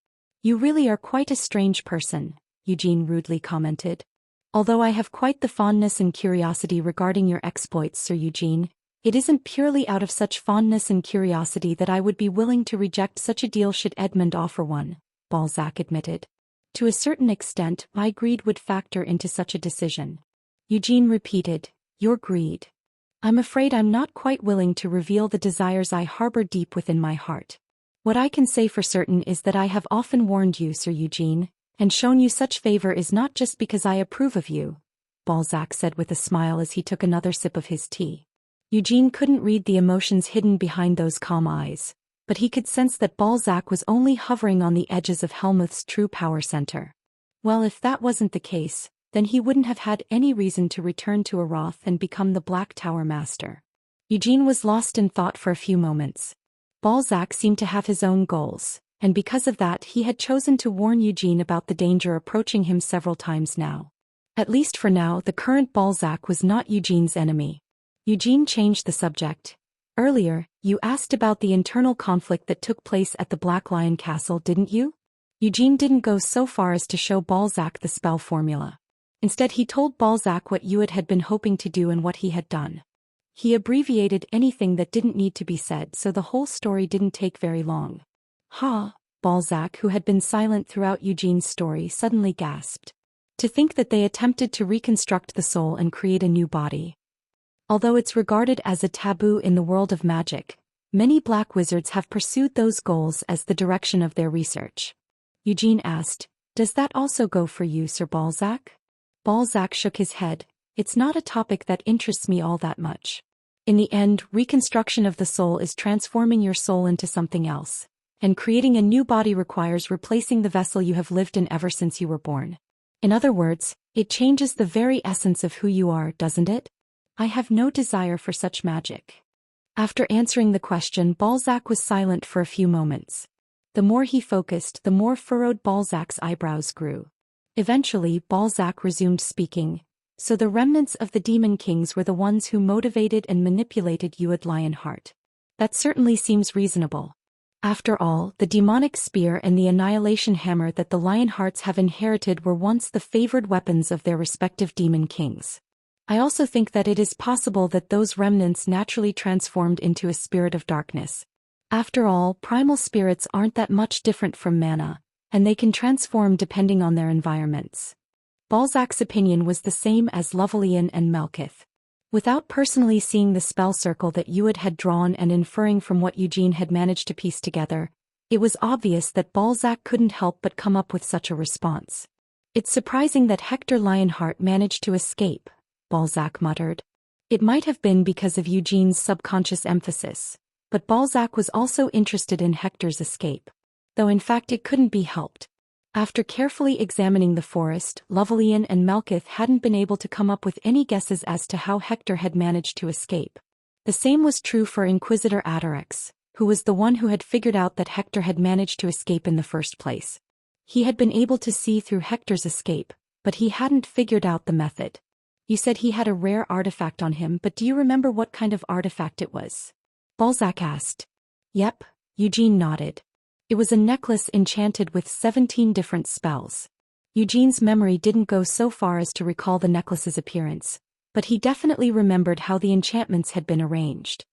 You really are quite a strange person, Eugene rudely commented. Although I have quite the fondness and curiosity regarding your exploits, Sir Eugene, it isn't purely out of such fondness and curiosity that I would be willing to reject such a deal should Edmond offer one, Balzac admitted. To a certain extent, my greed would factor into such a decision. Eugene repeated, your greed. I'm afraid I'm not quite willing to reveal the desires I harbor deep within my heart. What I can say for certain is that I have often warned you, Sir Eugene, and shown you such favor is not just because I approve of you, Balzac said with a smile as he took another sip of his tea. Eugene couldn't read the emotions hidden behind those calm eyes, but he could sense that Balzac was only hovering on the edges of Helmuth's true power center. Well, if that wasn't the case, then he wouldn't have had any reason to return to Arath and become the Black Tower Master. Eugene was lost in thought for a few moments. Balzac seemed to have his own goals, and because of that he had chosen to warn Eugene about the danger approaching him several times now. At least for now, the current Balzac was not Eugene's enemy. Eugene changed the subject. Earlier, you asked about the internal conflict that took place at the Black Lion Castle, didn't you? Eugene didn't go so far as to show Balzac the spell formula. Instead, he told Balzac what Hewitt had been hoping to do and what he had done. He abbreviated anything that didn't need to be said, so the whole story didn't take very long. Ha! Balzac, who had been silent throughout Eugene's story, suddenly gasped. To think that they attempted to reconstruct the soul and create a new body. Although it's regarded as a taboo in the world of magic, many black wizards have pursued those goals as the direction of their research. Eugene asked, does that also go for you, Sir Balzac? Balzac shook his head. It's not a topic that interests me all that much. In the end, reconstruction of the soul is transforming your soul into something else, and creating a new body requires replacing the vessel you have lived in ever since you were born. In other words, it changes the very essence of who you are, doesn't it? I have no desire for such magic. After answering the question, Balzac was silent for a few moments. The more he focused, the more furrowed Balzac's eyebrows grew. Eventually, Balzac resumed speaking. So the remnants of the Demon Kings were the ones who motivated and manipulated Hewitt Lionheart. That certainly seems reasonable. After all, the demonic spear and the annihilation hammer that the Lionhearts have inherited were once the favored weapons of their respective demon kings. I also think that it is possible that those remnants naturally transformed into a spirit of darkness. After all, primal spirits aren't that much different from mana, and they can transform depending on their environments. Balzac's opinion was the same as Lovelian and Melkith. Without personally seeing the spell circle that Uid had drawn and inferring from what Eugene had managed to piece together, it was obvious that Balzac couldn't help but come up with such a response. "It's surprising that Hector Lionheart managed to escape," Balzac muttered. It might have been because of Eugene's subconscious emphasis, but Balzac was also interested in Hector's escape. Though in fact it couldn't be helped. After carefully examining the forest, Lovelian and Melkith hadn't been able to come up with any guesses as to how Hector had managed to escape. The same was true for Inquisitor Adorex, who was the one who had figured out that Hector had managed to escape in the first place. He had been able to see through Hector's escape, but he hadn't figured out the method. "You said he had a rare artifact on him, but do you remember what kind of artifact it was?" Balzac asked. "Yep," Eugene nodded. "It was a necklace enchanted with 17 different spells." Eugene's memory didn't go so far as to recall the necklace's appearance, but he definitely remembered how the enchantments had been arranged.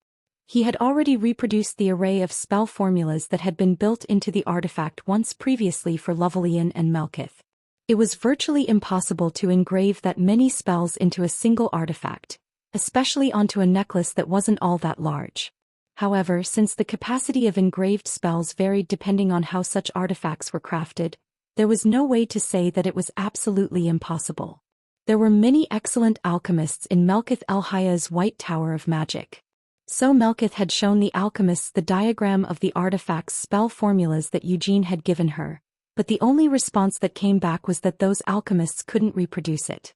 He had already reproduced the array of spell formulas that had been built into the artifact once previously for Lovelian and Melkith. It was virtually impossible to engrave that many spells into a single artifact, especially onto a necklace that wasn't all that large. However, since the capacity of engraved spells varied depending on how such artifacts were crafted, there was no way to say that it was absolutely impossible. There were many excellent alchemists in Melkith El-Haya's White Tower of Magic. So Melkith had shown the alchemists the diagram of the artifact's spell formulas that Eugene had given her, but the only response that came back was that those alchemists couldn't reproduce it.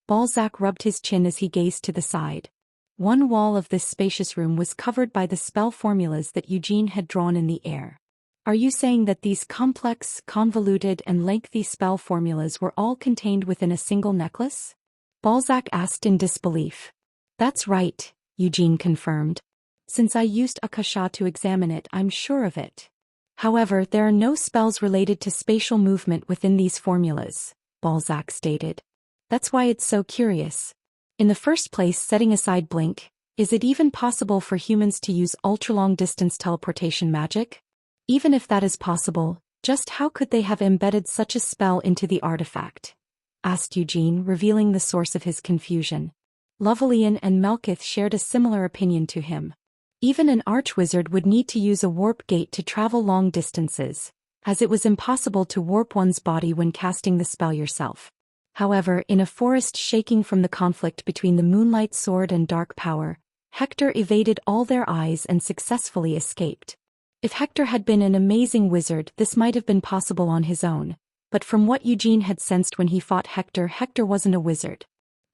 Balzac rubbed his chin as he gazed to the side. One wall of this spacious room was covered by the spell formulas that Eugene had drawn in the air. "Are you saying that these complex, convoluted and lengthy spell formulas were all contained within a single necklace?" Balzac asked in disbelief. "That's right," Eugene confirmed. "Since I used Akasha to examine it, I'm sure of it. However, there are no spells related to spatial movement within these formulas," Balzac stated. "That's why it's so curious. In the first place, setting aside blink, is it even possible for humans to use ultra-long distance teleportation magic? Even if that is possible, just how could they have embedded such a spell into the artifact?" asked Eugene, revealing the source of his confusion. Lovelian and Melkith shared a similar opinion to him. Even an archwizard would need to use a warp gate to travel long distances, as it was impossible to warp one's body when casting the spell yourself. However, in a forest shaking from the conflict between the Moonlight Sword and Dark Power, Hector evaded all their eyes and successfully escaped. If Hector had been an amazing wizard, this might have been possible on his own, but from what Eugene had sensed when he fought Hector, Hector wasn't a wizard.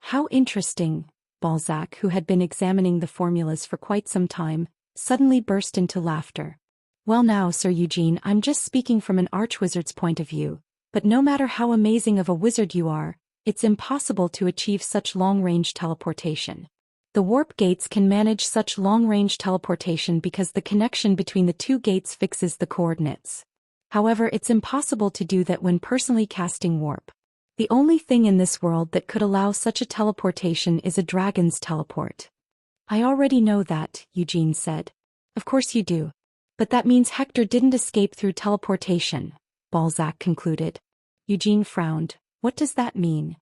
"How interesting," Balzac, who had been examining the formulas for quite some time, suddenly burst into laughter. "Well now, Sir Eugene, I'm just speaking from an archwizard's point of view. But no matter how amazing of a wizard you are, it's impossible to achieve such long-range teleportation. The warp gates can manage such long-range teleportation because the connection between the two gates fixes the coordinates. However, it's impossible to do that when personally casting warp. The only thing in this world that could allow such a teleportation is a dragon's teleport." "I already know that," Eugene said. "Of course you do. But that means Hector didn't escape through teleportation," Balzac concluded. Eugene frowned. "What does that mean?"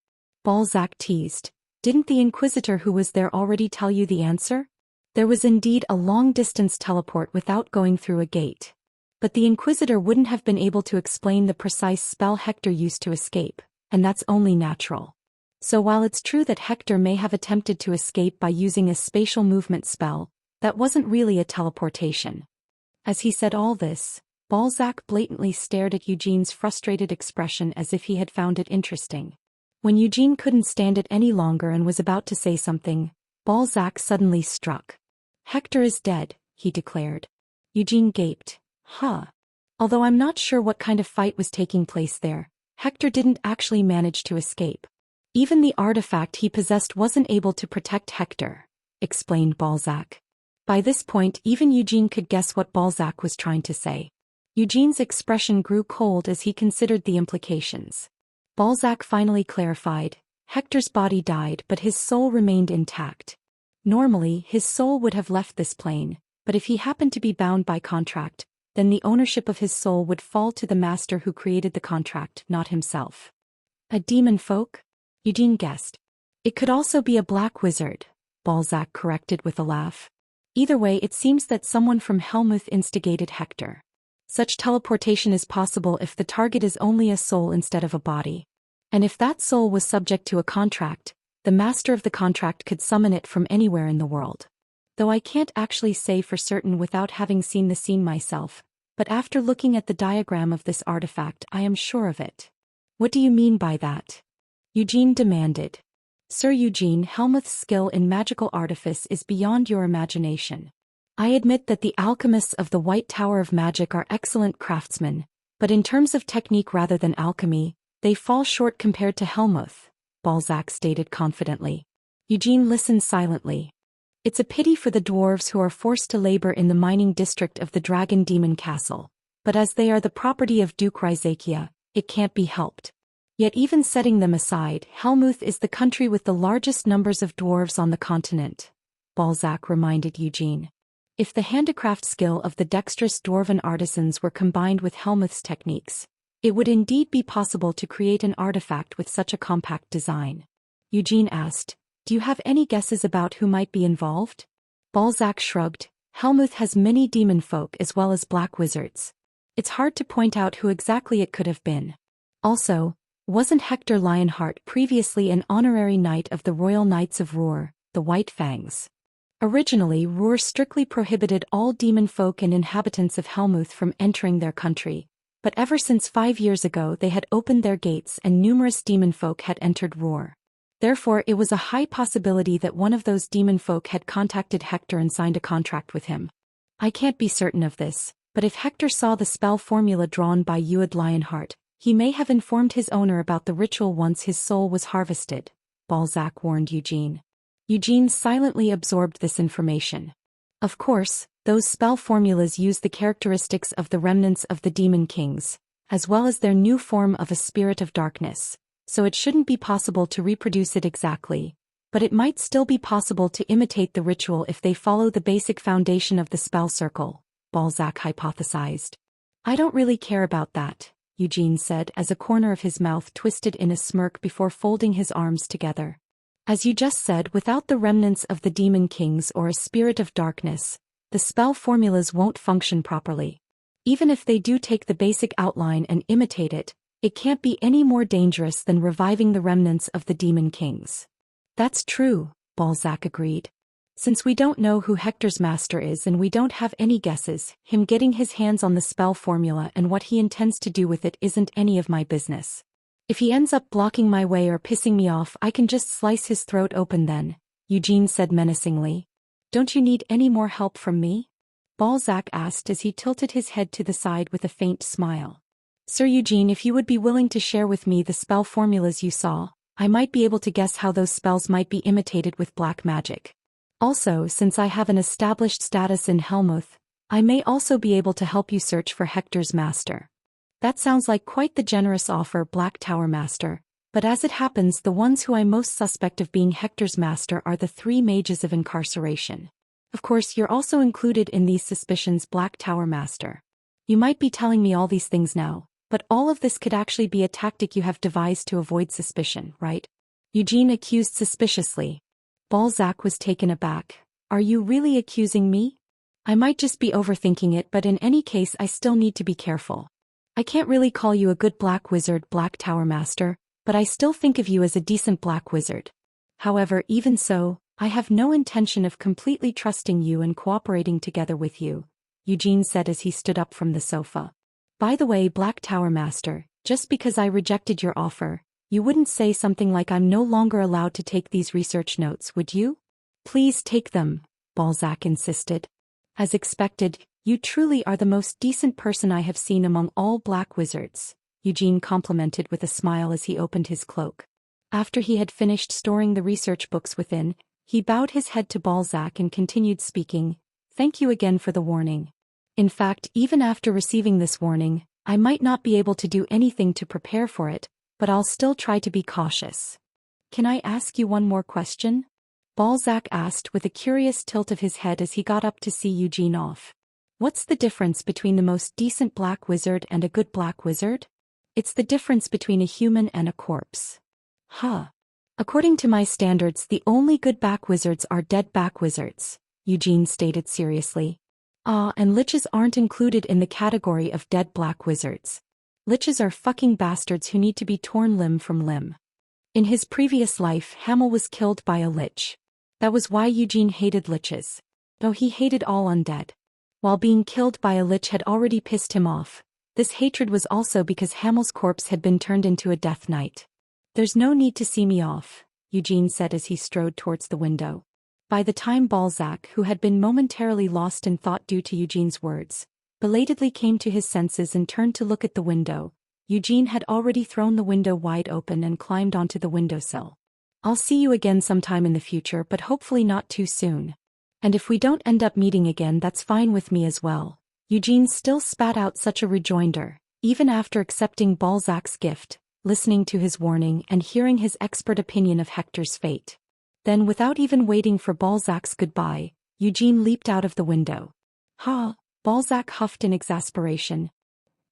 Balzac teased. "Didn't the Inquisitor who was there already tell you the answer? There was indeed a long-distance teleport without going through a gate. But the Inquisitor wouldn't have been able to explain the precise spell Hector used to escape, and that's only natural. So while it's true that Hector may have attempted to escape by using a spatial movement spell, that wasn't really a teleportation." As he said all this, Balzac blatantly stared at Eugene's frustrated expression as if he had found it interesting. When Eugene couldn't stand it any longer and was about to say something, Balzac suddenly struck. "Hector is dead," he declared. Eugene gaped. "Huh. Although I'm not sure what kind of fight was taking place there, Hector didn't actually manage to escape. Even the artifact he possessed wasn't able to protect Hector," explained Balzac. By this point even Eugene could guess what Balzac was trying to say. Eugene's expression grew cold as he considered the implications. Balzac finally clarified, Hector's body died but his soul remained intact. Normally his soul would have left this plane, but if he happened to be bound by contract, then the ownership of his soul would fall to the master who created the contract, not himself. A demon folk? Eugene guessed. It could also be a black wizard, Balzac corrected with a laugh. Either way it seems that someone from Helmuth instigated Hector. Such teleportation is possible if the target is only a soul instead of a body. And if that soul was subject to a contract, the master of the contract could summon it from anywhere in the world. Though I can't actually say for certain without having seen the scene myself, but after looking at the diagram of this artifact I am sure of it. What do you mean by that? Eugene demanded. Sir Eugene, Helmuth's skill in magical artifice is beyond your imagination. I admit that the alchemists of the White Tower of Magic are excellent craftsmen, but in terms of technique rather than alchemy, they fall short compared to Helmuth, Balzac stated confidently. Eugene listened silently. It's a pity for the dwarves who are forced to labor in the mining district of the Dragon Demon Castle, but as they are the property of Duke Raizakia, it can't be helped. Yet even setting them aside, Helmuth is the country with the largest numbers of dwarves on the continent, Balzac reminded Eugene. If the handicraft skill of the dexterous dwarven artisans were combined with Helmuth's techniques, it would indeed be possible to create an artifact with such a compact design. Eugene asked, do you have any guesses about who might be involved? Balzac shrugged. Helmuth has many demon folk as well as black wizards. It's hard to point out who exactly it could have been. Also, wasn't Hector Lionheart previously an honorary knight of the Royal Knights of Ruhr, the White Fangs? Originally Ruhr strictly prohibited all demon folk and inhabitants of Helmuth from entering their country, but ever since 5 years ago they had opened their gates and numerous demon folk had entered Ruhr. Therefore it was a high possibility that one of those demon folk had contacted Hector and signed a contract with him. I can't be certain of this, but if Hector saw the spell formula drawn by Ued Lionheart, he may have informed his owner about the ritual once his soul was harvested, Balzac warned Eugene. Eugene silently absorbed this information. Of course, those spell formulas use the characteristics of the remnants of the demon kings, as well as their new form of a spirit of darkness, so it shouldn't be possible to reproduce it exactly, but it might still be possible to imitate the ritual if they follow the basic foundation of the spell circle, Balzac hypothesized. I don't really care about that, Eugene said as a corner of his mouth twisted in a smirk before folding his arms together. As you just said, without the remnants of the demon kings or a spirit of darkness, the spell formulas won't function properly. Even if they do take the basic outline and imitate it, it can't be any more dangerous than reviving the remnants of the demon kings. That's true, Balzac agreed. Since we don't know who Hector's master is and we don't have any guesses, him getting his hands on the spell formula and what he intends to do with it isn't any of my business. If he ends up blocking my way or pissing me off, I can just slice his throat open then, Eugene said menacingly. Don't you need any more help from me? Balzac asked as he tilted his head to the side with a faint smile. Sir Eugene, if you would be willing to share with me the spell formulas you saw, I might be able to guess how those spells might be imitated with black magic. Also, since I have an established status in Helmuth, I may also be able to help you search for Hector's master. That sounds like quite the generous offer, Black Tower Master, but as it happens the ones who I most suspect of being Hector's master are the 3 mages of incarceration. Of course you're also included in these suspicions, Black Tower Master. You might be telling me all these things now, but all of this could actually be a tactic you have devised to avoid suspicion, right? Eugene accused suspiciously. Balzac was taken aback. Are you really accusing me? I might just be overthinking it, but in any case I still need to be careful. I can't really call you a good black wizard, Black Tower Master, but I still think of you as a decent black wizard. However, even so, I have no intention of completely trusting you and cooperating together with you, Eugene said as he stood up from the sofa. By the way, Black Tower Master, just because I rejected your offer, you wouldn't say something like I'm no longer allowed to take these research notes, would you? Please take them, Balzac insisted. As expected, you truly are the most decent person I have seen among all black wizards, Eugene complimented with a smile as he opened his cloak. After he had finished storing the research books within, he bowed his head to Balzac and continued speaking. Thank you again for the warning. In fact, even after receiving this warning, I might not be able to do anything to prepare for it, but I'll still try to be cautious. Can I ask you one more question? Balzac asked with a curious tilt of his head as he got up to see Eugene off. What's the difference between the most decent black wizard and a good black wizard? It's the difference between a human and a corpse. Huh. According to my standards, the only good back wizards are dead back wizards, Eugene stated seriously. And liches aren't included in the category of dead black wizards. Liches are fucking bastards who need to be torn limb from limb. In his previous life, Hamel was killed by a lich. That was why Eugene hated liches. Though he hated all undead. While being killed by a lich had already pissed him off, this hatred was also because Hamel's corpse had been turned into a death knight. There's no need to see me off, Eugene said as he strode towards the window. By the time Balzac, who had been momentarily lost in thought due to Eugene's words, belatedly came to his senses and turned to look at the window, Eugene had already thrown the window wide open and climbed onto the windowsill. I'll see you again sometime in the future, but hopefully not too soon. And if we don't end up meeting again, that's fine with me as well. Eugene still spat out such a rejoinder, even after accepting Balzac's gift, listening to his warning and hearing his expert opinion of Hector's fate. Then, without even waiting for Balzac's goodbye, Eugene leaped out of the window. Ha! Balzac huffed in exasperation.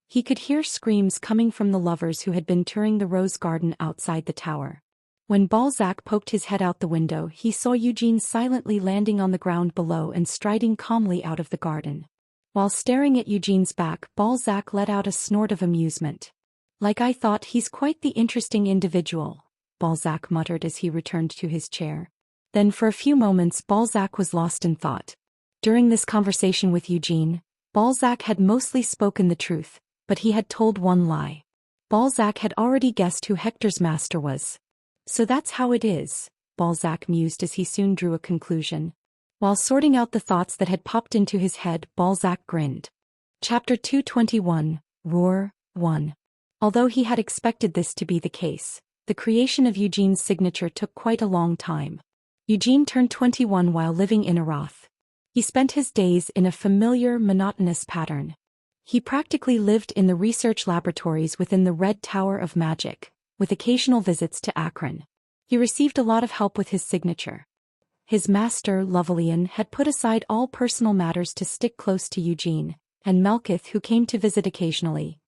He could hear screams coming from the lovers who had been touring the rose garden outside the tower. When Balzac poked his head out the window, he saw Eugene silently landing on the ground below and striding calmly out of the garden. While staring at Eugene's back, Balzac let out a snort of amusement. Like I thought, he's quite the interesting individual, Balzac muttered as he returned to his chair. Then for a few moments Balzac was lost in thought. During this conversation with Eugene, Balzac had mostly spoken the truth, but he had told one lie. Balzac had already guessed who Hector's master was. So that's how it is, Balzac mused as he soon drew a conclusion. While sorting out the thoughts that had popped into his head, Balzac grinned. Chapter 221, Roar 1. Although he had expected this to be the case, the creation of Eugene's signature took quite a long time. Eugene turned 21 while living in Arath. He spent his days in a familiar, monotonous pattern. He practically lived in the research laboratories within the Red Tower of Magic, with occasional visits to Akron. He received a lot of help with his signature. His master, Lovelian, had put aside all personal matters to stick close to Eugene, and Melkith, who came to visit occasionally,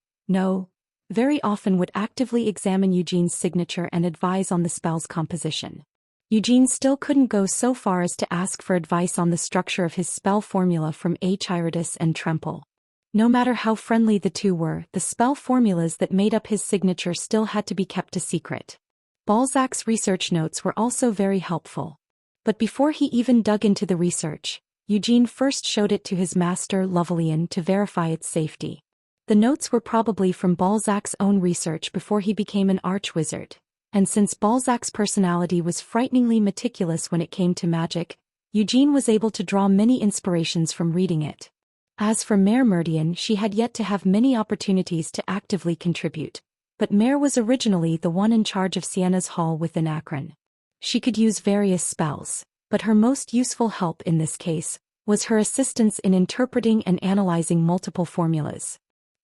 very often would actively examine Eugene's signature and advise on the spell's composition. Eugene still couldn't go so far as to ask for advice on the structure of his spell formula from Iridis and Tremple. No matter how friendly the two were, the spell formulas that made up his signature still had to be kept a secret. Balzac's research notes were also very helpful. But before he even dug into the research, Eugene first showed it to his master Lovelian to verify its safety. The notes were probably from Balzac's own research before he became an arch-wizard, and since Balzac's personality was frighteningly meticulous when it came to magic, Eugene was able to draw many inspirations from reading it. As for Mère Meridian, she had yet to have many opportunities to actively contribute, but Mère was originally the one in charge of Sienna's hall within Akron. She could use various spells, but her most useful help in this case was her assistance in interpreting and analyzing multiple formulas.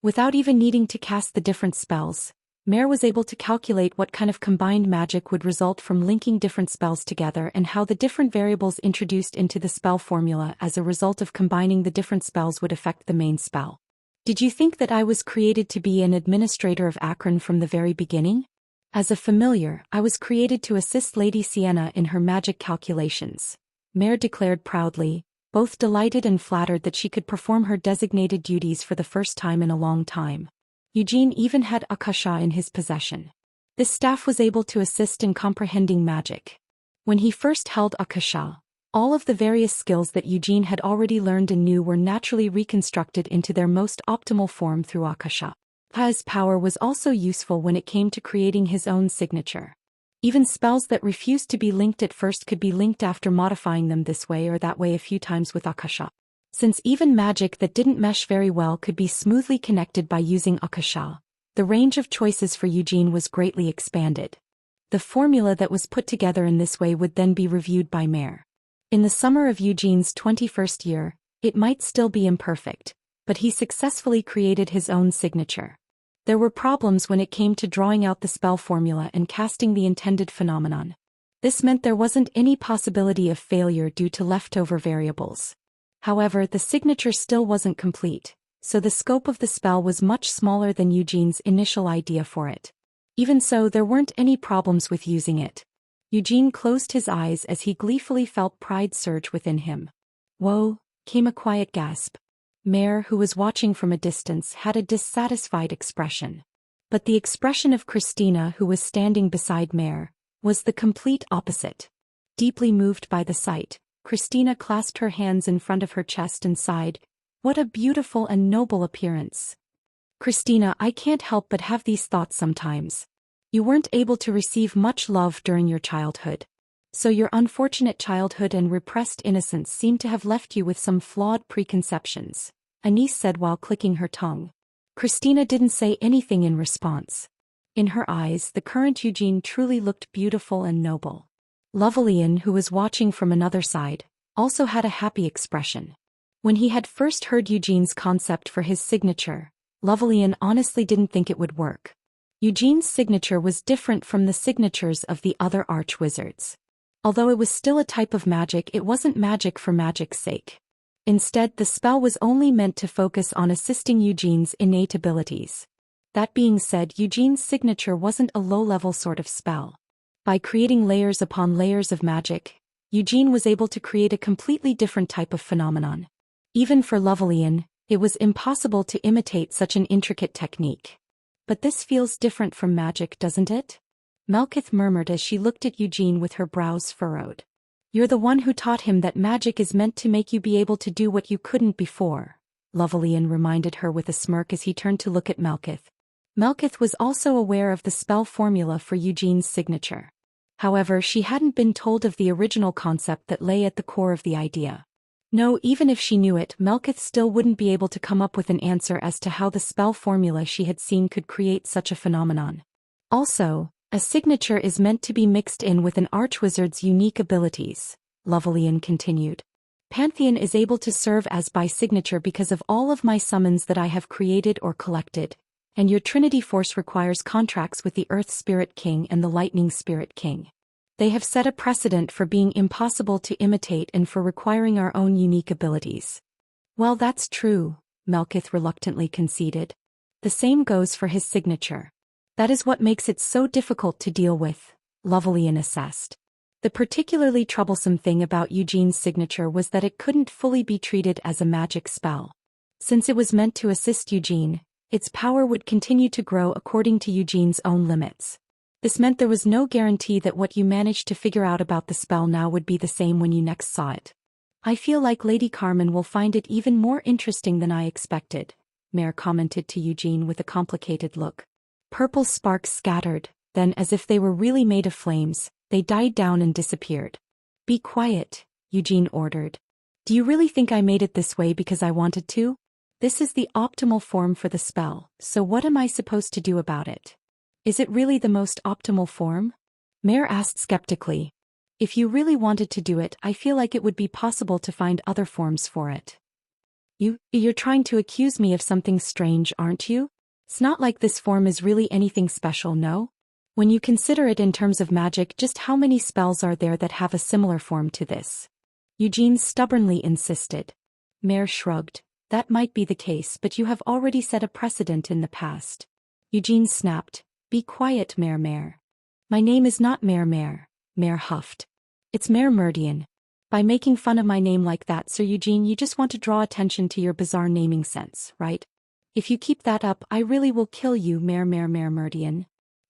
Without even needing to cast the different spells, Mère was able to calculate what kind of combined magic would result from linking different spells together and how the different variables introduced into the spell formula as a result of combining the different spells would affect the main spell. Did you think that I was created to be an administrator of Akron from the very beginning? As a familiar, I was created to assist Lady Sienna in her magic calculations, Mère declared proudly, both delighted and flattered that she could perform her designated duties for the first time in a long time. Eugene even had Akasha in his possession. This staff was able to assist in comprehending magic. When he first held Akasha, all of the various skills that Eugene had already learned and knew were naturally reconstructed into their most optimal form through Akasha. His power was also useful when it came to creating his own signature. Even spells that refused to be linked at first could be linked after modifying them this way or that way a few times with Akasha. Since even magic that didn't mesh very well could be smoothly connected by using Akasha, the range of choices for Eugene was greatly expanded. The formula that was put together in this way would then be reviewed by Mère. In the summer of Eugene's 21st year, It might still be imperfect, but he successfully created his own signature. There were problems when it came to drawing out the spell formula and casting the intended phenomenon. This meant there wasn't any possibility of failure due to leftover variables. However, the signature still wasn't complete, so the scope of the spell was much smaller than Eugene's initial idea for it. Even so, there weren't any problems with using it. Eugene closed his eyes as he gleefully felt pride surge within him. "Whoa," came a quiet gasp. Mare, who was watching from a distance, had a dissatisfied expression. But the expression of Christina, who was standing beside Mare, was the complete opposite. Deeply moved by the sight, Christina clasped her hands in front of her chest and sighed, "What a beautiful and noble appearance." "Christina, I can't help but have these thoughts sometimes. You weren't able to receive much love during your childhood. So your unfortunate childhood and repressed innocence seem to have left you with some flawed preconceptions," Anise said while clicking her tongue. Christina didn't say anything in response. In her eyes, the current Eugene truly looked beautiful and noble. Lovelian, who was watching from another side, also had a happy expression. When he had first heard Eugene's concept for his signature, Lovelian honestly didn't think it would work. Eugene's signature was different from the signatures of the other arch-wizards. Although it was still a type of magic, it wasn't magic for magic's sake. Instead, the spell was only meant to focus on assisting Eugene's innate abilities. That being said, Eugene's signature wasn't a low-level sort of spell. By creating layers upon layers of magic, Eugene was able to create a completely different type of phenomenon. Even for Lovelian, it was impossible to imitate such an intricate technique. "But this feels different from magic, doesn't it?" Malkuth murmured as she looked at Eugene with her brows furrowed. "You're the one who taught him that magic is meant to make you be able to do what you couldn't before," Lovelian reminded her with a smirk as he turned to look at Malkuth. Malkuth was also aware of the spell formula for Eugene's signature. However, she hadn't been told of the original concept that lay at the core of the idea. No, even if she knew it, Malkuth still wouldn't be able to come up with an answer as to how the spell formula she had seen could create such a phenomenon. Also, a signature is meant to be mixed in with an archwizard's unique abilities, Lovelian continued. Pantheon is able to serve as by signature because of all of my summons that I have created or collected, and your Trinity Force requires contracts with the Earth Spirit King and the Lightning Spirit King. They have set a precedent for being impossible to imitate and for requiring our own unique abilities. Well, that's true, Malkuth reluctantly conceded. The same goes for his signature. That is what makes it so difficult to deal with, Lovelian assessed. The particularly troublesome thing about Eugene's signature was that it couldn't fully be treated as a magic spell. Since it was meant to assist Eugene, its power would continue to grow according to Eugene's own limits. This meant there was no guarantee that what you managed to figure out about the spell now would be the same when you next saw it. "I feel like Lady Carmen will find it even more interesting than I expected," Mare commented to Eugene with a complicated look. Purple sparks scattered, then as if they were really made of flames, they died down and disappeared. "Be quiet," Eugene ordered. "Do you really think I made it this way because I wanted to? This is the optimal form for the spell, so what am I supposed to do about it?" "Is it really the most optimal form?" Mare asked skeptically. "If you really wanted to do it, I feel like it would be possible to find other forms for it." You're trying to accuse me of something strange, aren't you? It's not like this form is really anything special, no? When you consider it in terms of magic, just how many spells are there that have a similar form to this?" Eugene stubbornly insisted. Mare shrugged. "That might be the case, but you have already set a precedent in the past." Eugene snapped. "Be quiet, Mare. My name is not Mare," Mare huffed. "It's Mare Meridian. By making fun of my name like that, Sir Eugene, you just want to draw attention to your bizarre naming sense, right? If you keep that up, I really will kill you, Mare Meridian."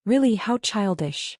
"Really, how childish."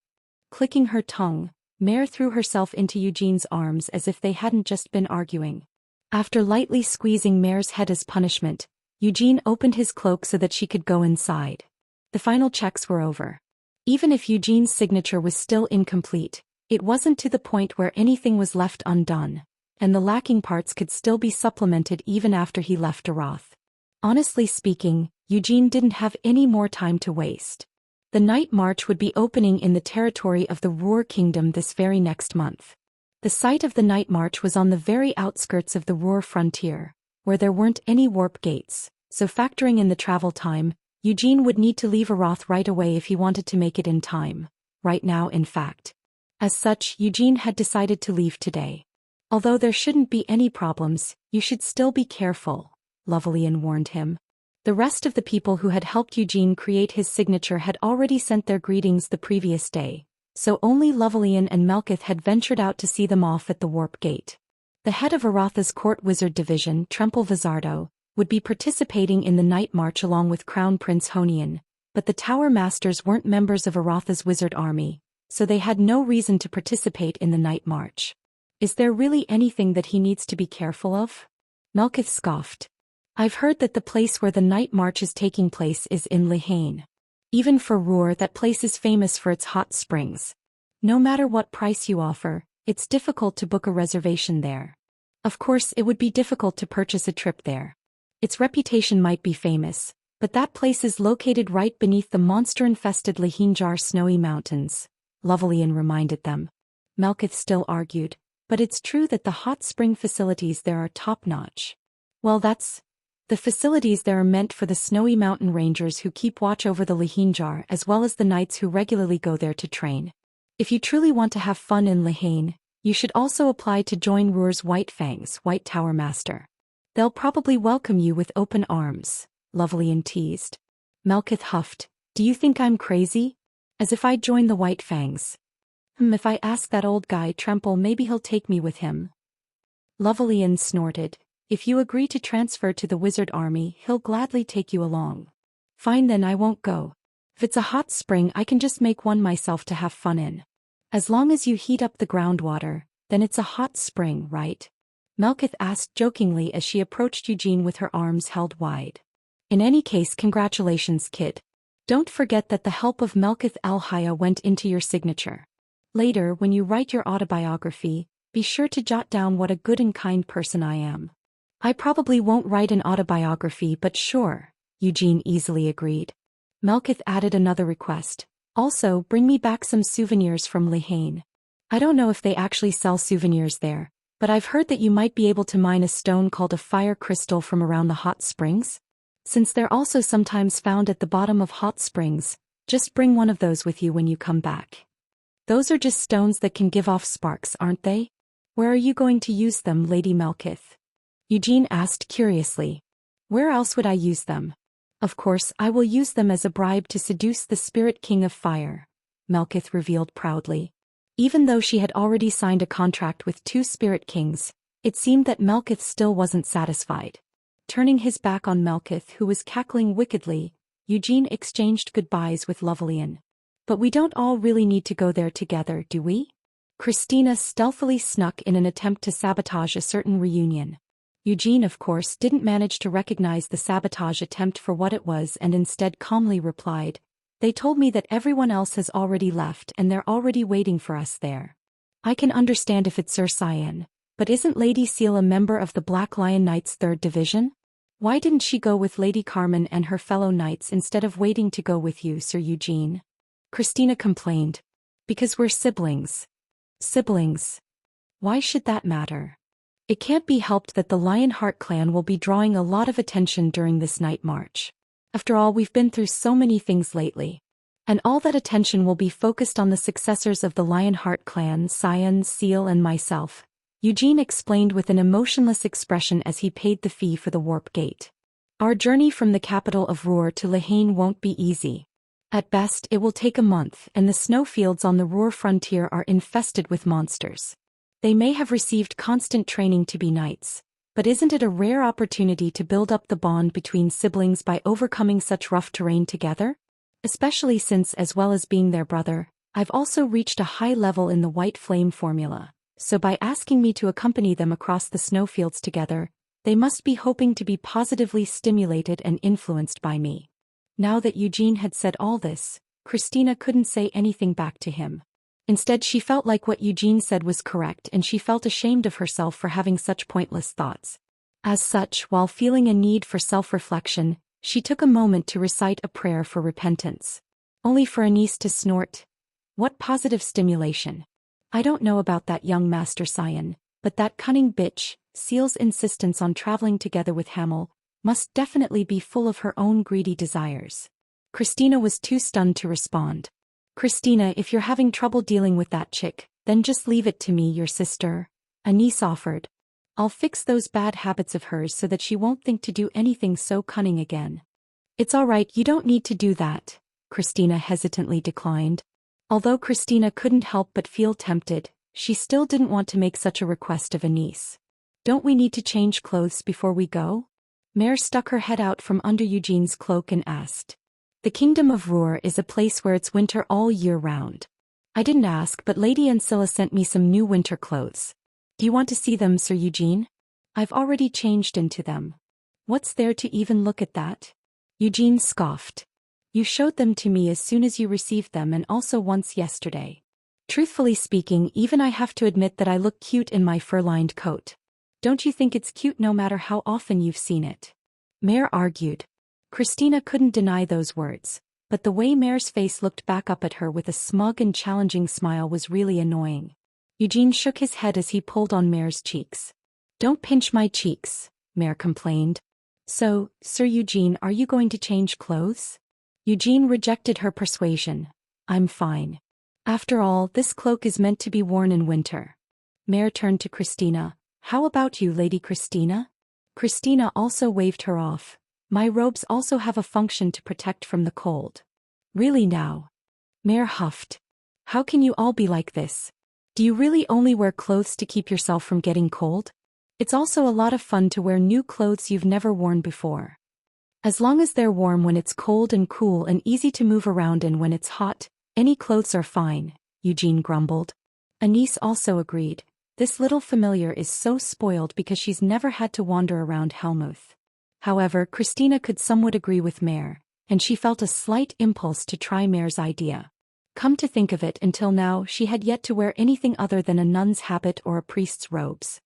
Clicking her tongue, Mare threw herself into Eugene's arms as if they hadn't just been arguing. After lightly squeezing Mare's head as punishment, Eugene opened his cloak so that she could go inside. The final checks were over. Even if Eugene's signature was still incomplete, it wasn't to the point where anything was left undone, and the lacking parts could still be supplemented even after he left Aroth. Honestly speaking, Eugene didn't have any more time to waste. The Night March would be opening in the territory of the Ruhr Kingdom this very next month. The site of the Night March was on the very outskirts of the Ruhr frontier, where there weren't any warp gates, so factoring in the travel time, Eugene would need to leave Aroth right away if he wanted to make it in time. Right now, in fact. As such, Eugene had decided to leave today. Although there shouldn't be any problems, you should still be careful, Lovelian warned him. The rest of the people who had helped Eugene create his signature had already sent their greetings the previous day, so only Lovelian and Melkith had ventured out to see them off at the warp gate. The head of Arotha's court wizard division, Tremple Vizardo, would be participating in the night march along with Crown Prince Honian, but the Tower Masters weren't members of Arotha's wizard army, so they had no reason to participate in the night march. Is there really anything that he needs to be careful of? Melkith scoffed. I've heard that the place where the night march is taking place is in Lehane. Even for Ruhr, that place is famous for its hot springs. No matter what price you offer, it's difficult to book a reservation there. Of course, it would be difficult to purchase a trip there. Its reputation might be famous, but that place is located right beneath the monster-infested Lehinjar snowy mountains, Lovelian reminded them. Melkith still argued, but it's true that the hot spring facilities there are top-notch. Well, the facilities there are meant for the snowy mountain rangers who keep watch over the Lehinjar as well as the knights who regularly go there to train. If you truly want to have fun in Lehane, you should also apply to join Ruhr's White Fangs, White Tower Master. They'll probably welcome you with open arms, Lovelian teased. Melkith huffed. Do you think I'm crazy? As if I'd join the White Fangs. If I ask that old guy Tremple, maybe he'll take me with him. Lovelian snorted. If you agree to transfer to the wizard army, he'll gladly take you along. Fine, then I won't go. If it's a hot spring, I can just make one myself to have fun in. As long as you heat up the groundwater, then it's a hot spring, right? Melkith asked jokingly as she approached Eugene with her arms held wide. In any case, congratulations, kid. Don't forget that the help of Melkith Al-Haya went into your signature. Later, when you write your autobiography, be sure to jot down what a good and kind person I am. I probably won't write an autobiography, but sure, Eugene easily agreed. Melkith added another request. Also, bring me back some souvenirs from Lehane. I don't know if they actually sell souvenirs there, but I've heard that you might be able to mine a stone called a fire crystal from around the hot springs. Since they're also sometimes found at the bottom of hot springs, just bring one of those with you when you come back. Those are just stones that can give off sparks, aren't they? Where are you going to use them, Lady Melkith? Eugene asked curiously. Where else would I use them? Of course, I will use them as a bribe to seduce the Spirit King of Fire, Melkith revealed proudly. Even though she had already signed a contract with 2 Spirit Kings, it seemed that Melkith still wasn't satisfied. Turning his back on Melkith, who was cackling wickedly, Eugene exchanged goodbyes with Lovelian. But we don't all really need to go there together, do we? Christina stealthily snuck in an attempt to sabotage a certain reunion. Eugene, of course, didn't manage to recognize the sabotage attempt for what it was and instead calmly replied, They told me that everyone else has already left and they're already waiting for us there. I can understand if it's Sir Cyan, but isn't Lady Seal a member of the Black Lion Knights' 3rd Division? Why didn't she go with Lady Carmen and her fellow knights instead of waiting to go with you, Sir Eugene? Christina complained. Because we're siblings. Siblings. Why should that matter? It can't be helped that the Lionheart clan will be drawing a lot of attention during this night march. After all, we've been through so many things lately. And all that attention will be focused on the successors of the Lionheart clan, Cyan, Seal and myself, Eugene explained with an emotionless expression as he paid the fee for the warp gate. Our journey from the capital of Ruhr to Lehane won't be easy. At best, it will take a month, and the snowfields on the Ruhr frontier are infested with monsters. They may have received constant training to be knights, but isn't it a rare opportunity to build up the bond between siblings by overcoming such rough terrain together? Especially since, as well as being their brother, I've also reached a high level in the White Flame formula, so by asking me to accompany them across the snowfields together, they must be hoping to be positively stimulated and influenced by me. Now that Eugene had said all this, Christina couldn't say anything back to him. Instead, she felt like what Eugene said was correct and she felt ashamed of herself for having such pointless thoughts. As such, while feeling a need for self-reflection, she took a moment to recite a prayer for repentance. Only for Anise to snort. What positive stimulation. I don't know about that young Master Cyan, but that cunning bitch, Seal's insistence on traveling together with Hamel must definitely be full of her own greedy desires. Christina was too stunned to respond. Christina, if you're having trouble dealing with that chick, then just leave it to me, your sister, Anise offered. I'll fix those bad habits of hers so that she won't think to do anything so cunning again. It's all right, you don't need to do that, Christina hesitantly declined. Although Christina couldn't help but feel tempted, she still didn't want to make such a request of Anise. Don't we need to change clothes before we go? Mare stuck her head out from under Eugene's cloak and asked. The kingdom of Ruhr is a place where it's winter all year round. I didn't ask, but Lady Ancilla sent me some new winter clothes. Do you want to see them, Sir Eugene? I've already changed into them. What's there to even look at that? Eugene scoffed. You showed them to me as soon as you received them and also once yesterday. Truthfully speaking, even I have to admit that I look cute in my fur-lined coat. Don't you think it's cute no matter how often you've seen it? Mare argued. Christina couldn't deny those words, but the way Mare's face looked back up at her with a smug and challenging smile was really annoying. Eugene shook his head as he pulled on Mare's cheeks. Don't pinch my cheeks, Mare complained. So, Sir Eugene, are you going to change clothes? Eugene rejected her persuasion. I'm fine. After all, this cloak is meant to be worn in winter. Mare turned to Christina. How about you, Lady Christina? Christina also waved her off. My robes also have a function to protect from the cold. Really now? Mare huffed. How can you all be like this? Do you really only wear clothes to keep yourself from getting cold? It's also a lot of fun to wear new clothes you've never worn before. As long as they're warm when it's cold and cool and easy to move around in when it's hot, any clothes are fine, Eugene grumbled. Anise also agreed. This little familiar is so spoiled because she's never had to wander around Helmuth. However, Christina could somewhat agree with Mare, and she felt a slight impulse to try Mare's idea. Come to think of it, until now she had yet to wear anything other than a nun's habit or a priest's robes.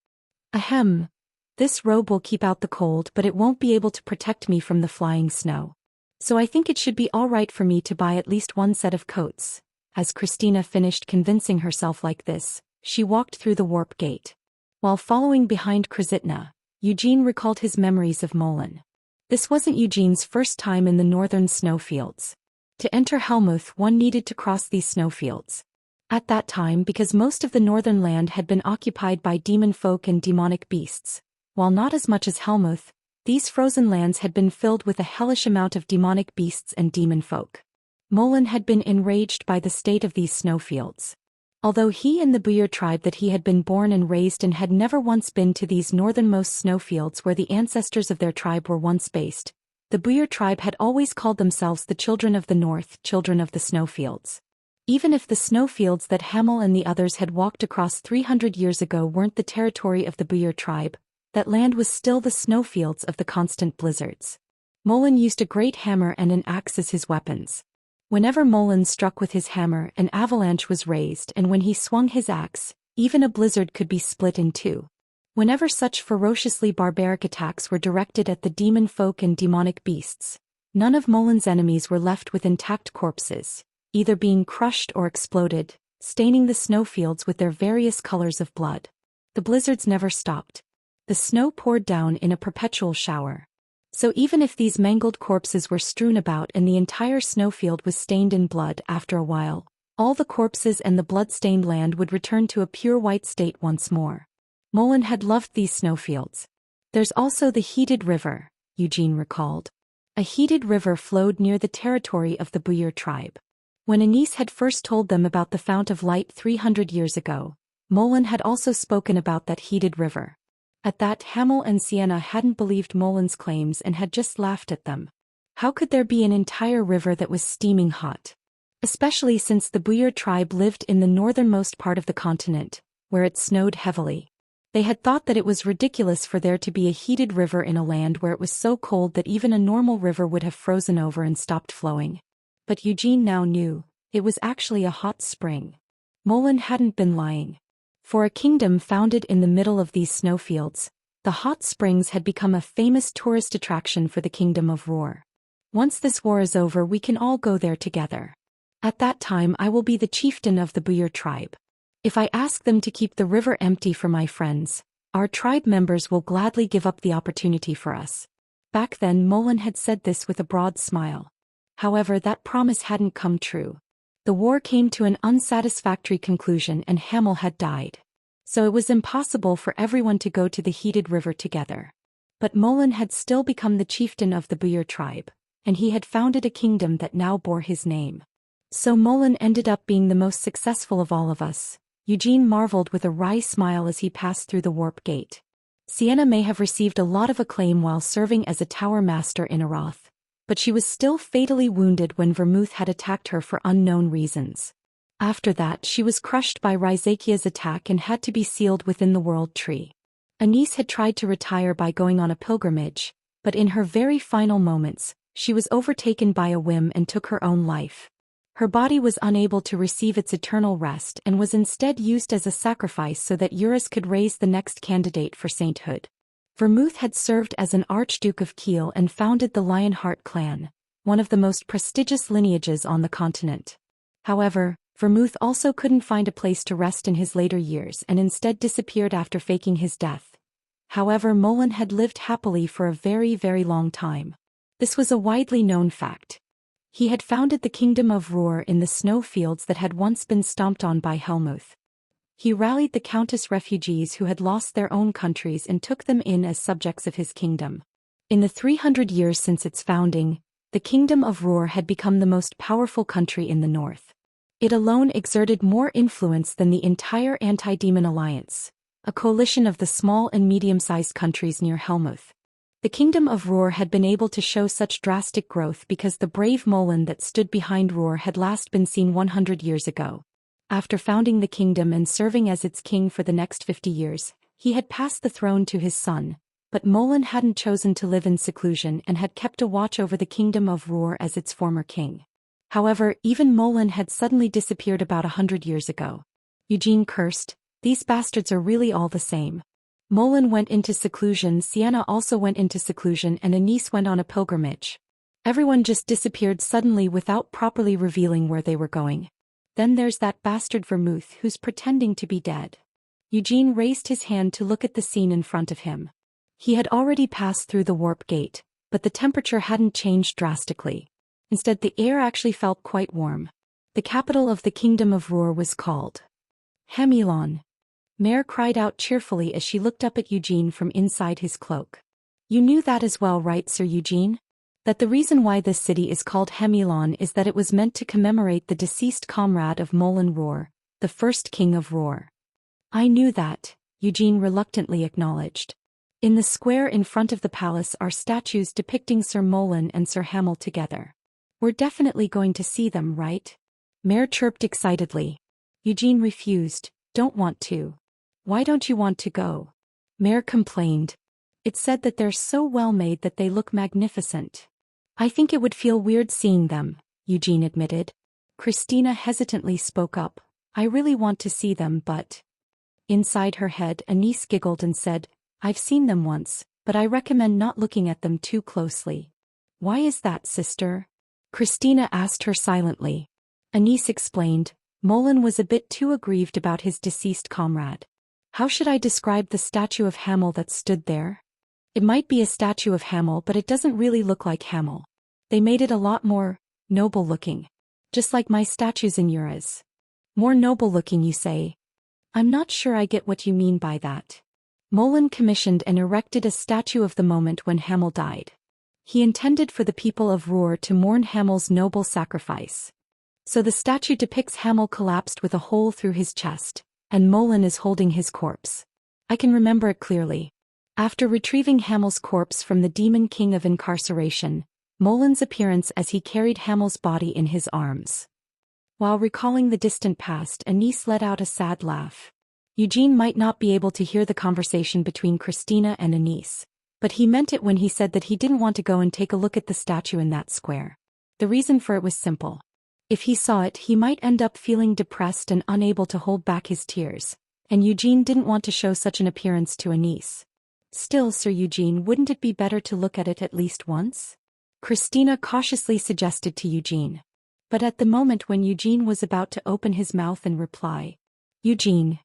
Ahem. This robe will keep out the cold, but it won't be able to protect me from the flying snow. So I think it should be all right for me to buy at least one set of coats. As Christina finished convincing herself like this, she walked through the warp gate. While following behind Krasitna, Eugene recalled his memories of Molen. This wasn't Eugene's first time in the northern snowfields. To enter Helmuth, one needed to cross these snowfields. At that time, because most of the northern land had been occupied by demon folk and demonic beasts, while not as much as Helmuth, these frozen lands had been filled with a hellish amount of demonic beasts and demon folk. Molen had been enraged by the state of these snowfields. Although he and the Buyur tribe that he had been born and raised in had never once been to these northernmost snowfields where the ancestors of their tribe were once based, the Buyur tribe had always called themselves the Children of the North, Children of the Snowfields. Even if the snowfields that Hamel and the others had walked across 300 years ago weren't the territory of the Buyur tribe, that land was still the snowfields of the constant blizzards. Molen used a great hammer and an axe as his weapons. Whenever Molen struck with his hammer, an avalanche was raised, and when he swung his axe, even a blizzard could be split in two. Whenever such ferociously barbaric attacks were directed at the demon folk and demonic beasts, none of Molen's enemies were left with intact corpses, either being crushed or exploded, staining the snowfields with their various colors of blood. The blizzards never stopped. The snow poured down in a perpetual shower. So even if these mangled corpses were strewn about and the entire snowfield was stained in blood, after a while, all the corpses and the blood-stained land would return to a pure white state once more. Molen had loved these snowfields. There's also the heated river, Eugene recalled. A heated river flowed near the territory of the Buyur tribe. When Anise had first told them about the Fount of Light 300 years ago, Molen had also spoken about that heated river. At that, Hamel and Sienna hadn't believed Molen's claims and had just laughed at them. How could there be an entire river that was steaming hot? Especially since the Buyur tribe lived in the northernmost part of the continent, where it snowed heavily. They had thought that it was ridiculous for there to be a heated river in a land where it was so cold that even a normal river would have frozen over and stopped flowing. But Eugene now knew, it was actually a hot spring. Molen hadn't been lying. For a kingdom founded in the middle of these snowfields, the hot springs had become a famous tourist attraction for the kingdom of Ruhr. Once this war is over, we can all go there together. At that time I will be the chieftain of the Buyur tribe. If I ask them to keep the river empty for my friends, Our tribe members will gladly give up the opportunity for us. Back then Molen had said this with a broad smile. However, that promise hadn't come true. The war came to an unsatisfactory conclusion and Hamel had died. So it was impossible for everyone to go to the heated river together. But Molen had still become the chieftain of the Buyur tribe, and he had founded a kingdom that now bore his name. So Molen ended up being the most successful of all of us. Eugene marveled with a wry smile as he passed through the warp gate. Sienna may have received a lot of acclaim while serving as a tower master in Arath, but she was still fatally wounded when Vermouth had attacked her for unknown reasons. After that she was crushed by Raizakia's attack and had to be sealed within the World Tree. Anise had tried to retire by going on a pilgrimage, but in her very final moments, she was overtaken by a whim and took her own life. Her body was unable to receive its eternal rest and was instead used as a sacrifice so that Eurus could raise the next candidate for sainthood. Vermouth had served as an Archduke of Kiel and founded the Lionheart clan, one of the most prestigious lineages on the continent. However, Vermouth also couldn't find a place to rest in his later years and instead disappeared after faking his death. However, Molen had lived happily for a very, very long time. This was a widely known fact. He had founded the kingdom of Ruhr in the snow fields that had once been stomped on by Helmuth. He rallied the Countess refugees who had lost their own countries and took them in as subjects of his kingdom. In the 300 years since its founding, the kingdom of Ruhr had become the most powerful country in the north. It alone exerted more influence than the entire Anti-Demon Alliance, a coalition of the small and medium-sized countries near Helmuth. The kingdom of Ruhr had been able to show such drastic growth because the brave Molen that stood behind Ruhr had last been seen 100 years ago. After founding the kingdom and serving as its king for the next 50 years, he had passed the throne to his son, but Molen hadn't chosen to live in seclusion and had kept a watch over the kingdom of Ruhr as its former king. However, even Molen had suddenly disappeared about 100 years ago. Eugene cursed, "These bastards are really all the same." Molen went into seclusion, Sienna also went into seclusion, and Anise went on a pilgrimage. Everyone just disappeared suddenly without properly revealing where they were going. Then there's that bastard Vermouth who's pretending to be dead. Eugene raised his hand to look at the scene in front of him. He had already passed through the warp gate, but the temperature hadn't changed drastically. Instead, the air actually felt quite warm. The capital of the kingdom of Ruhr was called Hemilon. Mare cried out cheerfully as she looked up at Eugene from inside his cloak. "You knew that as well, right, Sir Eugene? That the reason why this city is called Hemilon is that it was meant to commemorate the deceased comrade of Molen Ruhr, the first king of Ruhr." "I knew that," Eugene reluctantly acknowledged. In the square in front of the palace are statues depicting Sir Molen and Sir Hamel together. "We're definitely going to see them, right?" Mare chirped excitedly. Eugene refused. "Don't want to." "Why don't you want to go?" Mare complained. "It's said that they're so well made that they look magnificent." "I think it would feel weird seeing them," Eugene admitted. Christina hesitantly spoke up. "I really want to see them, but..." Inside her head, Anise giggled and said, "I've seen them once, but I recommend not looking at them too closely." "Why is that, sister?" Christina asked her silently. Anise explained, "Molen was a bit too aggrieved about his deceased comrade." "How should I describe the statue of Hamel that stood there?" "It might be a statue of Hamel, but it doesn't really look like Hamel. They made it a lot more noble looking. Just like my statues in Euras." "More noble looking, you say?" "I'm not sure I get what you mean by that." Molen commissioned and erected a statue of the moment when Hamel died. He intended for the people of Ruhr to mourn Hamel's noble sacrifice. So the statue depicts Hamel collapsed with a hole through his chest, and Molen is holding his corpse. I can remember it clearly. After retrieving Hamel's corpse from the demon king of incarceration, Molen's appearance as he carried Hamel's body in his arms. While recalling the distant past, Anise let out a sad laugh. Eugene might not be able to hear the conversation between Christina and Anise, but he meant it when he said that he didn't want to go and take a look at the statue in that square. The reason for it was simple. If he saw it, he might end up feeling depressed and unable to hold back his tears, and Eugene didn't want to show such an appearance to Anise. "Still, Sir Eugene, wouldn't it be better to look at it at least once?" Christina cautiously suggested to Eugene. But at the moment when Eugene was about to open his mouth and reply, "Eugene."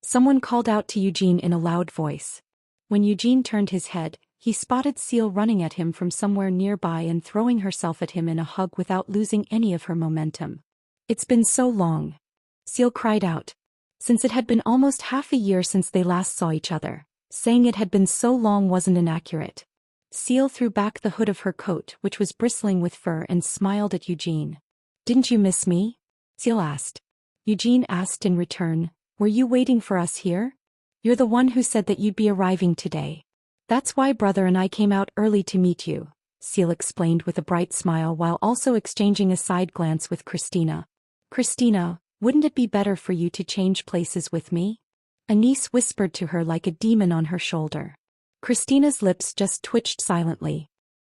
Someone called out to Eugene in a loud voice. When Eugene turned his head, he spotted Seal running at him from somewhere nearby and throwing herself at him in a hug without losing any of her momentum. "It's been so long," Seal cried out. Since it had been almost half a year since they last saw each other, saying it had been so long wasn't inaccurate. Seal threw back the hood of her coat, which was bristling with fur, and smiled at Eugene. "Didn't you miss me?" Seal asked. Eugene asked in return, "Were you waiting for us here? You're the one who said that you'd be arriving today. That's why brother and I came out early to meet you," Seal explained with a bright smile while also exchanging a side glance with Christina. "Christina, wouldn't it be better for you to change places with me?" a niece whispered to her like a demon on her shoulder. Christina's lips just twitched silently,